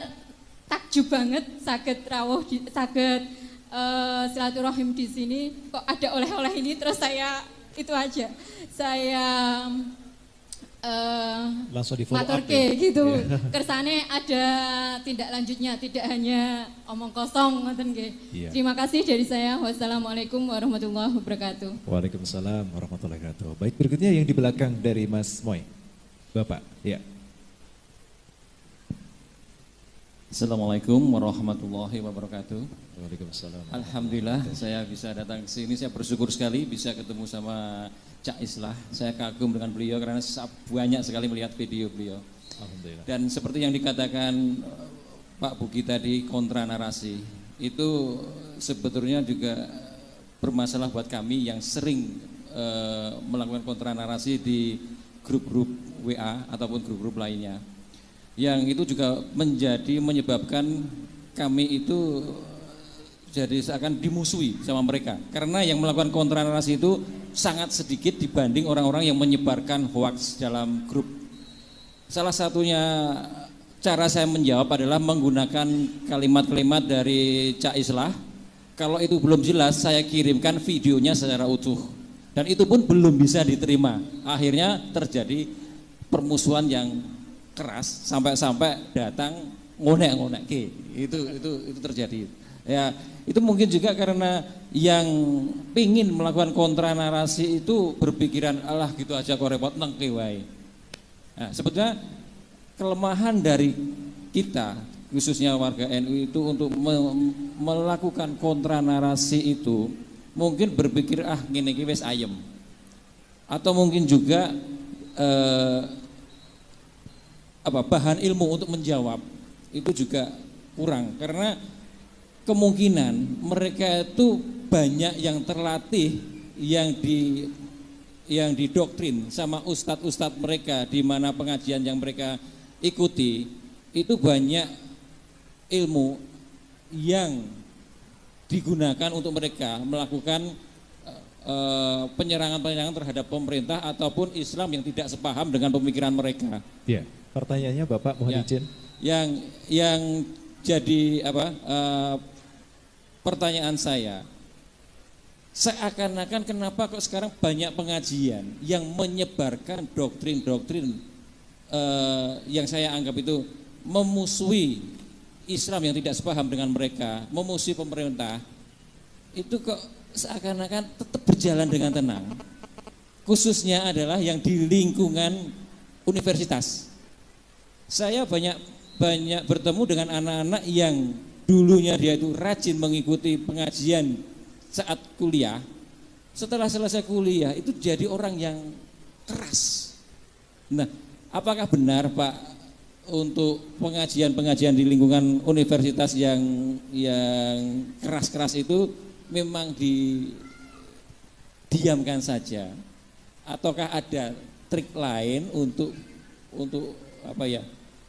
takjub banget saged rawuh saged silaturahim di sini, kok ada oleh-oleh ini, terus saya itu aja. Saya langsung di follow up ya? Gitu. Yeah. Kersane ada tindak lanjutnya, tidak hanya omong kosong ngoten nggih. Yeah. Terima kasih dari saya. Wassalamualaikum warahmatullahi wabarakatuh. Waalaikumsalam warahmatullahi wabarakatuh. Baik, berikutnya yang di belakang dari Mas Moy. Bapak, ya. Assalamualaikum warahmatullahi wabarakatuh. Waalaikumsalam. Alhamdulillah saya bisa datang ke sini, saya bersyukur sekali bisa ketemu sama Cak Islah. Saya kagum dengan beliau karena banyak sekali melihat video beliau. Alhamdulillah. Dan seperti yang dikatakan Pak Buki tadi, kontra narasi itu sebetulnya juga bermasalah buat kami yang sering melakukan kontra narasi di grup-grup WA ataupun grup-grup lainnya. Yang itu juga menyebabkan kami itu jadi seakan dimusuhi sama mereka, karena yang melakukan kontra narasi itu sangat sedikit dibanding orang-orang yang menyebarkan hoaks dalam grup. Salah satunya cara saya menjawab adalah menggunakan kalimat-kalimat dari Cak Islah. Kalau itu belum jelas, saya kirimkan videonya secara utuh, dan itu pun belum bisa diterima. Akhirnya terjadi permusuhan yang keras sampai datang ngonek-ngonek itu terjadi. Ya, itu mungkin juga karena yang pingin melakukan kontra narasi itu berpikiran alah gitu aja kok repot nengke wae. Nah, sebetulnya kelemahan dari kita khususnya warga NU itu untuk melakukan kontra narasi itu mungkin berpikir ngene iki wis ayem. Atau mungkin juga bahan ilmu untuk menjawab itu juga kurang, karena kemungkinan mereka itu banyak yang terlatih, yang didoktrin sama ustadz-ustadz mereka di mana pengajian yang mereka ikuti itu banyak ilmu yang digunakan untuk mereka melakukan penyerangan-penyerangan terhadap pemerintah ataupun Islam yang tidak sepaham dengan pemikiran mereka. Yeah. Pertanyaannya Bapak mohon Ya. izin. Yang jadi pertanyaan saya, seakan-akan kenapa kok sekarang banyak pengajian yang menyebarkan doktrin-doktrin yang saya anggap itu memusuhi Islam yang tidak sepaham dengan mereka, memusuhi pemerintah, itu kok seakan-akan tetap berjalan dengan tenang. Khususnya adalah yang di lingkungan universitas. Saya banyak bertemu dengan anak-anak yang dulunya dia itu rajin mengikuti pengajian saat kuliah. Setelah selesai kuliah itu jadi orang yang keras. Nah, apakah benar Pak untuk pengajian-pengajian di lingkungan universitas yang keras-keras itu memang didiamkan saja, ataukah ada trik lain untuk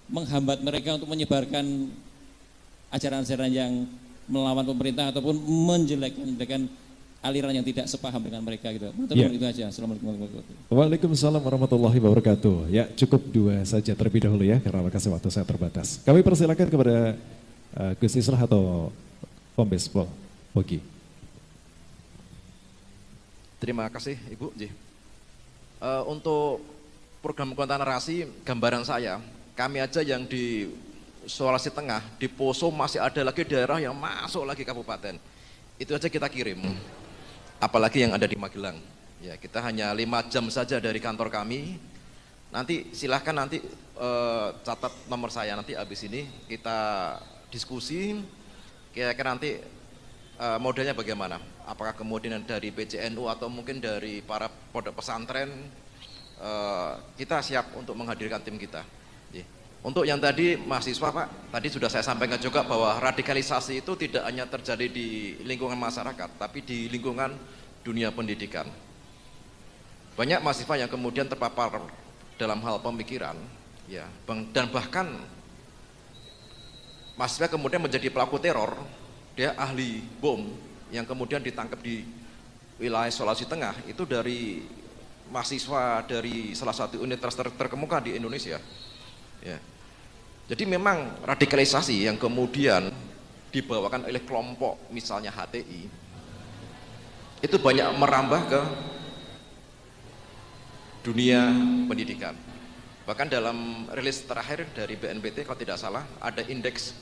menghambat mereka untuk menyebarkan ajaran-ajaran yang melawan pemerintah ataupun menjelek-jelekan aliran yang tidak sepaham dengan mereka gitu. Ya. Itu aja. Assalamualaikum warahmatullahi wabarakatuh. Waalaikumsalam warahmatullahi wabarakatuh. Ya, cukup dua saja terlebih dahulu ya, karena waktu saya terbatas. Kami persilakan kepada Gus Islah atau Kombes Pol Pogi. Terima kasih Ibu. Untuk program konten narasi, gambaran saya, kami aja yang di Sulawesi Tengah, di Poso masih ada lagi daerah yang masuk lagi kabupaten. Itu aja kita kirim. Apalagi yang ada di Magelang. Ya, kita hanya 5 jam saja dari kantor kami. Nanti silahkan nanti catat nomor saya, nanti habis ini kita diskusi kira-kira nanti modelnya bagaimana. Apakah kemudian dari PCNU atau mungkin dari para pondok pesantren, kita siap untuk menghadirkan tim kita. Untuk yang tadi mahasiswa Pak, tadi sudah saya sampaikan juga bahwa radikalisasi itu tidak hanya terjadi di lingkungan masyarakat, tapi di lingkungan dunia pendidikan. Banyak mahasiswa yang kemudian terpapar dalam hal pemikiran, ya, dan bahkan mahasiswa kemudian menjadi pelaku teror, dia ahli bom yang kemudian ditangkap di wilayah Sulawesi Tengah, itu dari mahasiswa dari salah satu universitas terkemuka di Indonesia. Ya. Jadi memang radikalisasi yang kemudian dibawakan oleh kelompok misalnya HTI itu banyak merambah ke dunia pendidikan. Bahkan dalam rilis terakhir dari BNPT kalau tidak salah ada indeks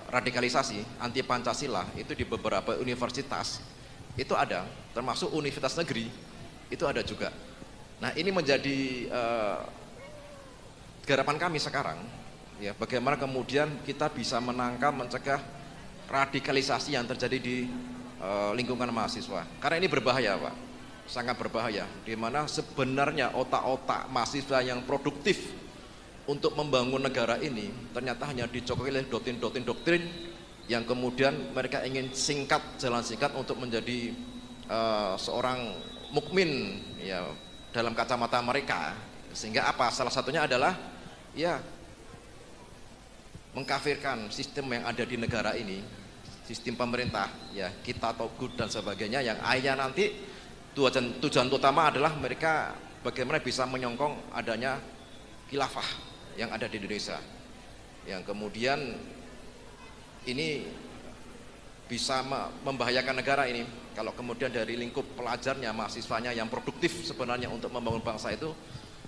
radikalisasi anti Pancasila itu di beberapa universitas itu ada, termasuk universitas negeri itu ada juga. Nah, ini menjadi garapan kami sekarang. Ya, bagaimana kemudian kita bisa menangkal, mencegah radikalisasi yang terjadi di lingkungan mahasiswa. Karena ini berbahaya Pak, sangat berbahaya. Di mana sebenarnya otak-otak mahasiswa yang produktif untuk membangun negara ini ternyata hanya dicokoki oleh doktrin-doktrin yang kemudian mereka ingin singkat, jalan singkat untuk menjadi seorang mukmin ya dalam kacamata mereka. Sehingga apa? Salah satunya adalah ya mengkafirkan sistem yang ada di negara ini, sistem pemerintah, ya kita togut dan sebagainya, yang akhirnya nanti tujuan utama adalah mereka bagaimana bisa menyongkong adanya khilafah yang ada di Indonesia, yang kemudian ini bisa membahayakan negara ini kalau kemudian dari lingkup pelajarnya, mahasiswanya yang produktif sebenarnya untuk membangun bangsa itu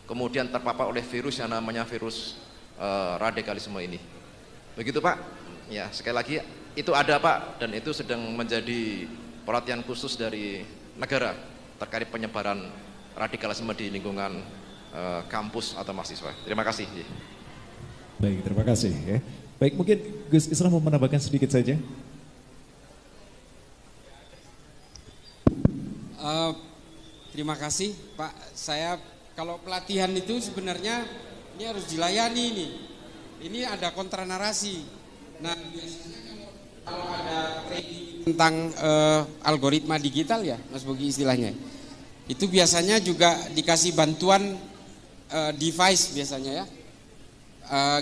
kemudian terpapar oleh virus yang namanya virus radikalisme ini. Begitu Pak, ya sekali lagi itu ada Pak, dan itu sedang menjadi perhatian khusus dari negara terkait penyebaran radikalisme di lingkungan kampus atau mahasiswa. Terima kasih. Baik, terima kasih ya. Baik, mungkin Gus Islah mau menambahkan sedikit saja. Terima kasih Pak. Saya kalau pelatihan itu sebenarnya ini harus dilayani nih. Ini ada kontra narasi. Nah, biasanya kalau ada training tentang algoritma digital ya, Mas Bogi istilahnya, itu biasanya juga dikasih bantuan device biasanya ya,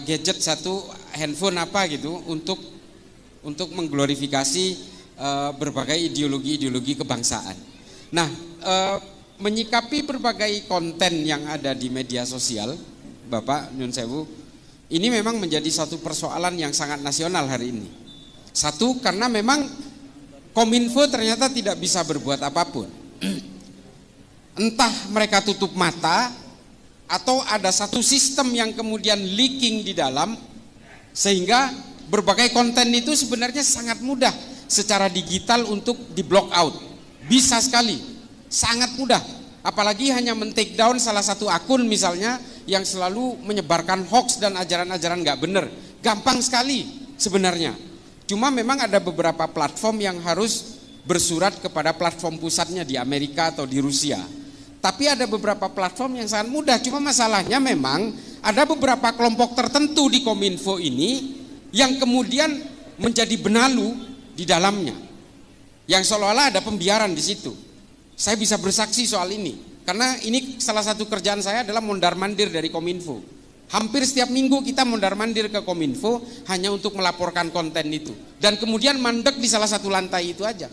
gadget satu, handphone apa gitu untuk mengglorifikasi berbagai ideologi-ideologi kebangsaan. Nah, menyikapi berbagai konten yang ada di media sosial Bapak Nyun Sewu, ini memang menjadi satu persoalan yang sangat nasional hari ini. Satu, karena memang Kominfo ternyata tidak bisa berbuat apapun. Entah mereka tutup mata atau ada satu sistem yang kemudian leaking di dalam, sehingga berbagai konten itu sebenarnya sangat mudah secara digital untuk di block out. Bisa sekali, sangat mudah. Apalagi hanya men-take down salah satu akun misalnya yang selalu menyebarkan hoax dan ajaran-ajaran nggak benar. Gampang sekali sebenarnya. Cuma memang ada beberapa platform yang harus bersurat kepada platform pusatnya di Amerika atau di Rusia. Tapi ada beberapa platform yang sangat mudah. Cuma masalahnya memang ada beberapa kelompok tertentu di Kominfo ini yang kemudian menjadi benalu di dalamnya. Yang seolah-olah ada pembiaran di situ. Saya bisa bersaksi soal ini. Karena ini salah satu kerjaan saya adalah mondar-mandir dari Kominfo. Hampir setiap minggu kita mondar-mandir ke Kominfo hanya untuk melaporkan konten itu. Dan kemudian mandek di salah satu lantai itu aja.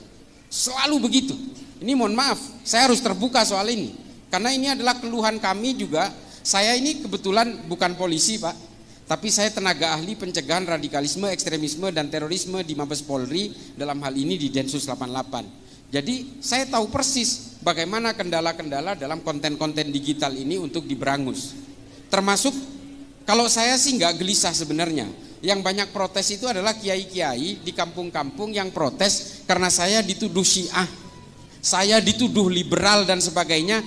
Selalu begitu. Ini mohon maaf, saya harus terbuka soal ini. Karena ini adalah keluhan kami juga. Saya ini kebetulan bukan polisi Pak. Tapi saya tenaga ahli pencegahan radikalisme, ekstremisme, dan terorisme di Mabes Polri. Dalam hal ini di Densus 88. Jadi saya tahu persis bagaimana kendala-kendala dalam konten-konten digital ini untuk diberangus. Termasuk kalau saya sih nggak gelisah sebenarnya. Yang banyak protes itu adalah kiai-kiai di kampung-kampung yang protes karena saya dituduh Syiah, saya dituduh liberal dan sebagainya.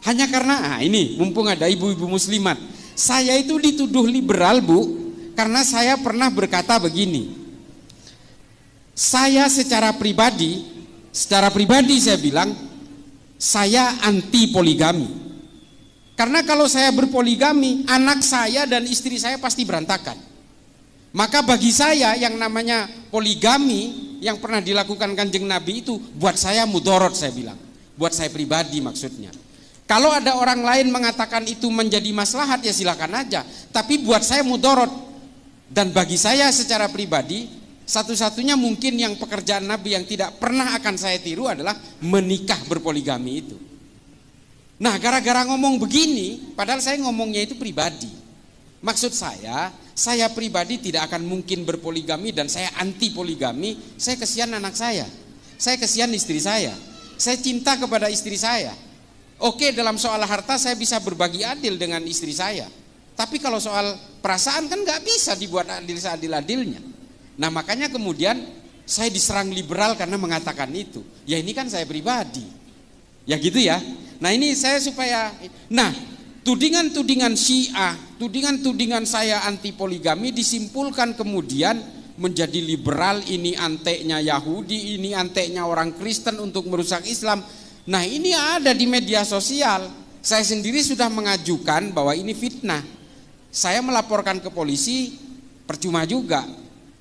Hanya karena ini mumpung ada ibu-ibu muslimat, saya itu dituduh liberal Bu, karena saya pernah berkata begini. Saya secara pribadi saya bilang saya anti poligami. Karena kalau saya berpoligami, anak saya dan istri saya pasti berantakan. Maka bagi saya yang namanya poligami yang pernah dilakukan Kanjeng Nabi itu buat saya mudorot, saya bilang. Buat saya pribadi maksudnya. Kalau ada orang lain mengatakan itu menjadi maslahat ya silakan aja. Tapi buat saya mudorot. Dan bagi saya secara pribadi, satu-satunya mungkin yang pekerjaan Nabi yang tidak pernah akan saya tiru adalah menikah berpoligami itu. Nah, gara-gara ngomong begini, padahal saya ngomongnya itu pribadi. Maksud saya pribadi tidak akan mungkin berpoligami dan saya anti poligami. Saya kesian anak saya kesian istri saya cinta kepada istri saya. Oke, dalam soal harta saya bisa berbagi adil dengan istri saya. Tapi kalau soal perasaan kan nggak bisa dibuat adil seadil-adilnya. Nah, makanya kemudian saya diserang liberal karena mengatakan itu. Ya ini kan saya pribadi. Ya gitu ya. Nah ini saya supaya, tudingan-tudingan Syiah, tudingan-tudingan saya anti poligami disimpulkan kemudian menjadi liberal, ini anteknya Yahudi, ini anteknya orang Kristen untuk merusak Islam. Nah ini ada di media sosial. Saya sendiri sudah mengajukan bahwa ini fitnah. Saya melaporkan ke polisi, percuma juga.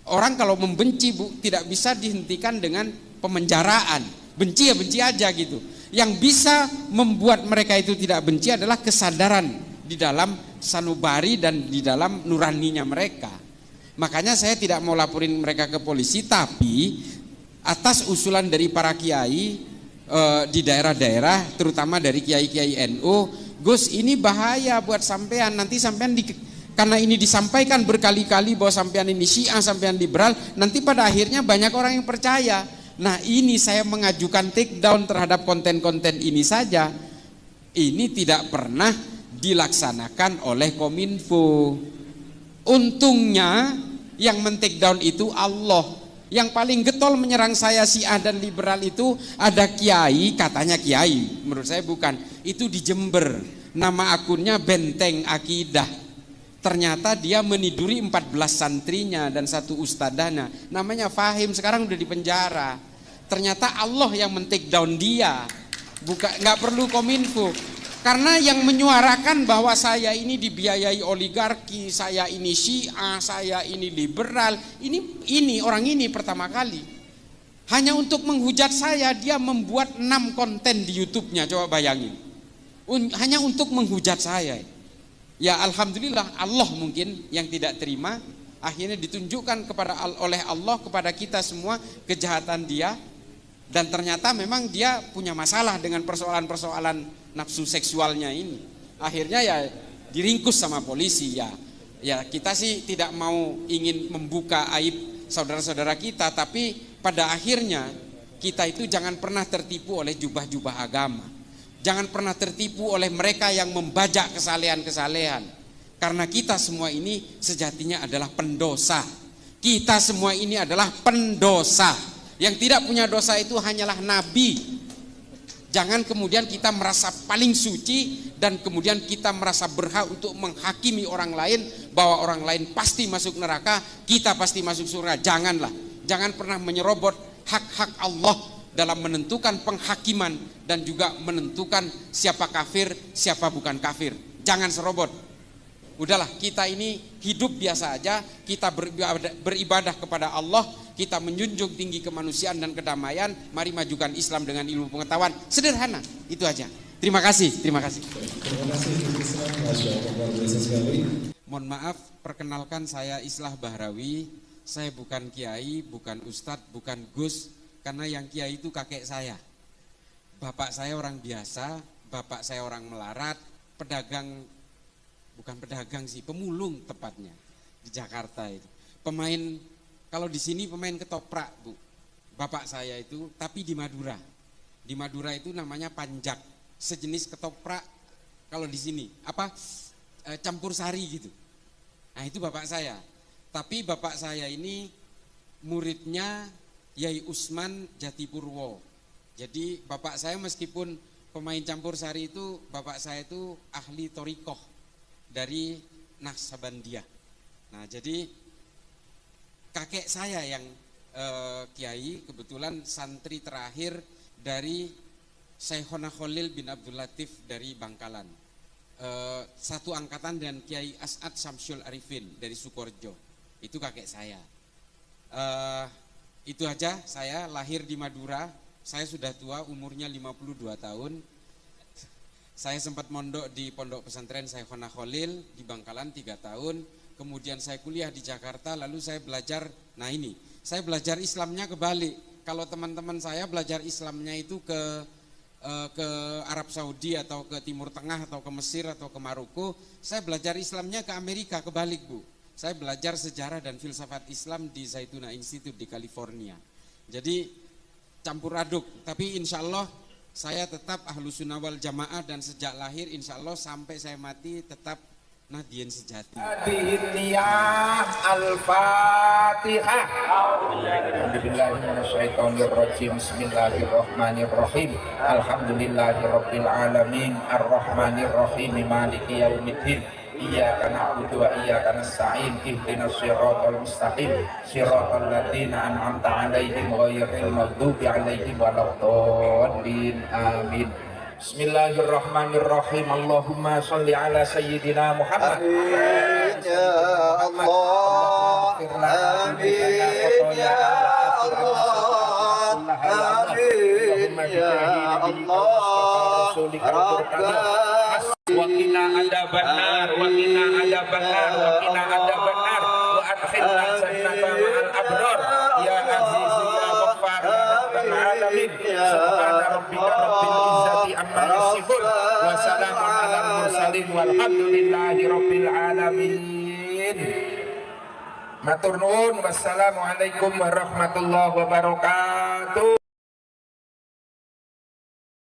Orang kalau membenci Bu, tidak bisa dihentikan dengan pemenjaraan. Benci ya benci aja gitu. Yang bisa membuat mereka itu tidak benci adalah kesadaran di dalam sanubari dan di dalam nuraninya mereka. Makanya saya tidak mau laporin mereka ke polisi, tapi atas usulan dari para kiai di daerah-daerah, terutama dari kiai-kiai NU, Gus ini bahaya buat sampean, nanti sampean karena ini disampaikan berkali-kali bahwa sampean ini Syiah, sampean liberal, nanti pada akhirnya banyak orang yang percaya. Nah ini saya mengajukan take down terhadap konten-konten ini saja. Ini tidak pernah dilaksanakan oleh Kominfo. Untungnya yang men-take down itu Allah. Yang paling getol menyerang saya Syiah dan liberal itu ada kiai, katanya kiai, menurut saya bukan. Itu di Jember, nama akunnya Benteng Akidah. Ternyata dia meniduri 14 santrinya dan satu ustadahnya, namanya Fahim, sekarang udah di penjara. Ternyata Allah yang men-take down dia, nggak perlu Kominfo. Karena yang menyuarakan bahwa saya ini dibiayai oligarki, saya ini Syiah, saya ini liberal, ini orang ini pertama kali. Hanya untuk menghujat saya, dia membuat 6 konten di YouTube-nya, coba bayangin. Hanya untuk menghujat saya. Ya alhamdulillah, Allah mungkin yang tidak terima, akhirnya ditunjukkan oleh Allah kepada kita semua kejahatan dia. Dan ternyata memang dia punya masalah dengan persoalan-persoalan nafsu seksualnya ini. Akhirnya ya diringkus sama polisi ya kita sih tidak mau ingin membuka aib saudara-saudara kita, tapi pada akhirnya kita itu jangan pernah tertipu oleh jubah-jubah agama. Jangan pernah tertipu oleh mereka yang membajak kesalehan-kesalehan. Karena kita semua ini sejatinya adalah pendosa. Kita semua ini adalah pendosa. Yang tidak punya dosa itu hanyalah nabi. Jangan kemudian kita merasa paling suci dan kemudian kita merasa berhak untuk menghakimi orang lain bahwa orang lain pasti masuk neraka, kita pasti masuk surga. Janganlah. Jangan pernah menyerobot hak-hak Allah dalam menentukan penghakiman dan juga menentukan siapa kafir, siapa bukan kafir. Jangan serobot. Udahlah, kita ini hidup biasa aja, kita beribadah kepada Allah, kita menjunjung tinggi kemanusiaan dan kedamaian, mari majukan Islam dengan ilmu pengetahuan. Sederhana, itu aja. Terima kasih, terima kasih. Mohon maaf, perkenalkan saya Islah Bahrawi. Saya bukan kiai, bukan ustadz, bukan gus, karena yang kiai itu kakek saya. Bapak saya orang biasa, bapak saya orang melarat, pedagang, bukan pedagang sih, pemulung tepatnya di Jakarta itu. Pemain, kalau di sini pemain ketoprak, Bu. Bapak saya itu, tapi di Madura. Di Madura itu namanya panjak, sejenis ketoprak kalau di sini, campur sari gitu. Nah, itu bapak saya. Tapi bapak saya ini muridnya Yai Usman Jatipurwo. Jadi bapak saya meskipun pemain campur sari itu, bapak saya itu ahli torikoh dari Naqsabandiyah. Nah, jadi kakek saya yang kiai kebetulan santri terakhir dari Syekhona Khalil bin Abdul Latif dari Bangkalan. Satu angkatan dan Kiai As'ad Syamsul Arifin dari Sukorejo. Itu kakek saya. Itu aja, saya lahir di Madura. Saya sudah tua, umurnya 52 tahun. Saya sempat mondok di pondok pesantren Syekhona Khalil di Bangkalan 3 tahun. Kemudian saya kuliah di Jakarta, lalu saya belajar, nah ini, saya belajar Islamnya kebalik. Kalau teman-teman saya belajar Islamnya itu ke Arab Saudi atau ke Timur Tengah atau ke Mesir atau ke Maroko, saya belajar Islamnya ke Amerika, kebalik, Bu. Saya belajar sejarah dan filsafat Islam di Zaytuna Institute di California. Jadi campur aduk, tapi insya Allah saya tetap Ahlus Sunnah wal Jamaah dan sejak lahir insya Allah sampai saya mati tetap Nahdiyin sejati. Al-Fatihah. A'udzubillahiminasyaitonirrajim. Bismillahirrahmanirrahim. Alhamdulillahirabbil alamin. Arrahmanirrahim. Maliki yaumiddin. Iyyaka na'budu wa iyyaka nasta'in. Ihdinas siratal mustaqim. Siratal ladzina an'amta 'alaihim ghairil maghdubi 'alaihim waladdallin. Amin. Bismillahirrahmanirrahim. Allahumma sholli ala sayyidina Muhammad. Amin ya Allah. Amin ya Allah. Amin ya Allah. Rabbana wa qina adzabannar wa qina adzabannar wa qina adzabannar wa adkhilna jannata ma'al abrar ya aziz ya ghaffar ya rabbal alamin. Subhana rabbika rabbil izzati amma yasifun wa salamun alal mursalin walhamdulillahi rabbil alamin. Matur nuwun, wassalamualaikum warahmatullahi wabarakatuh.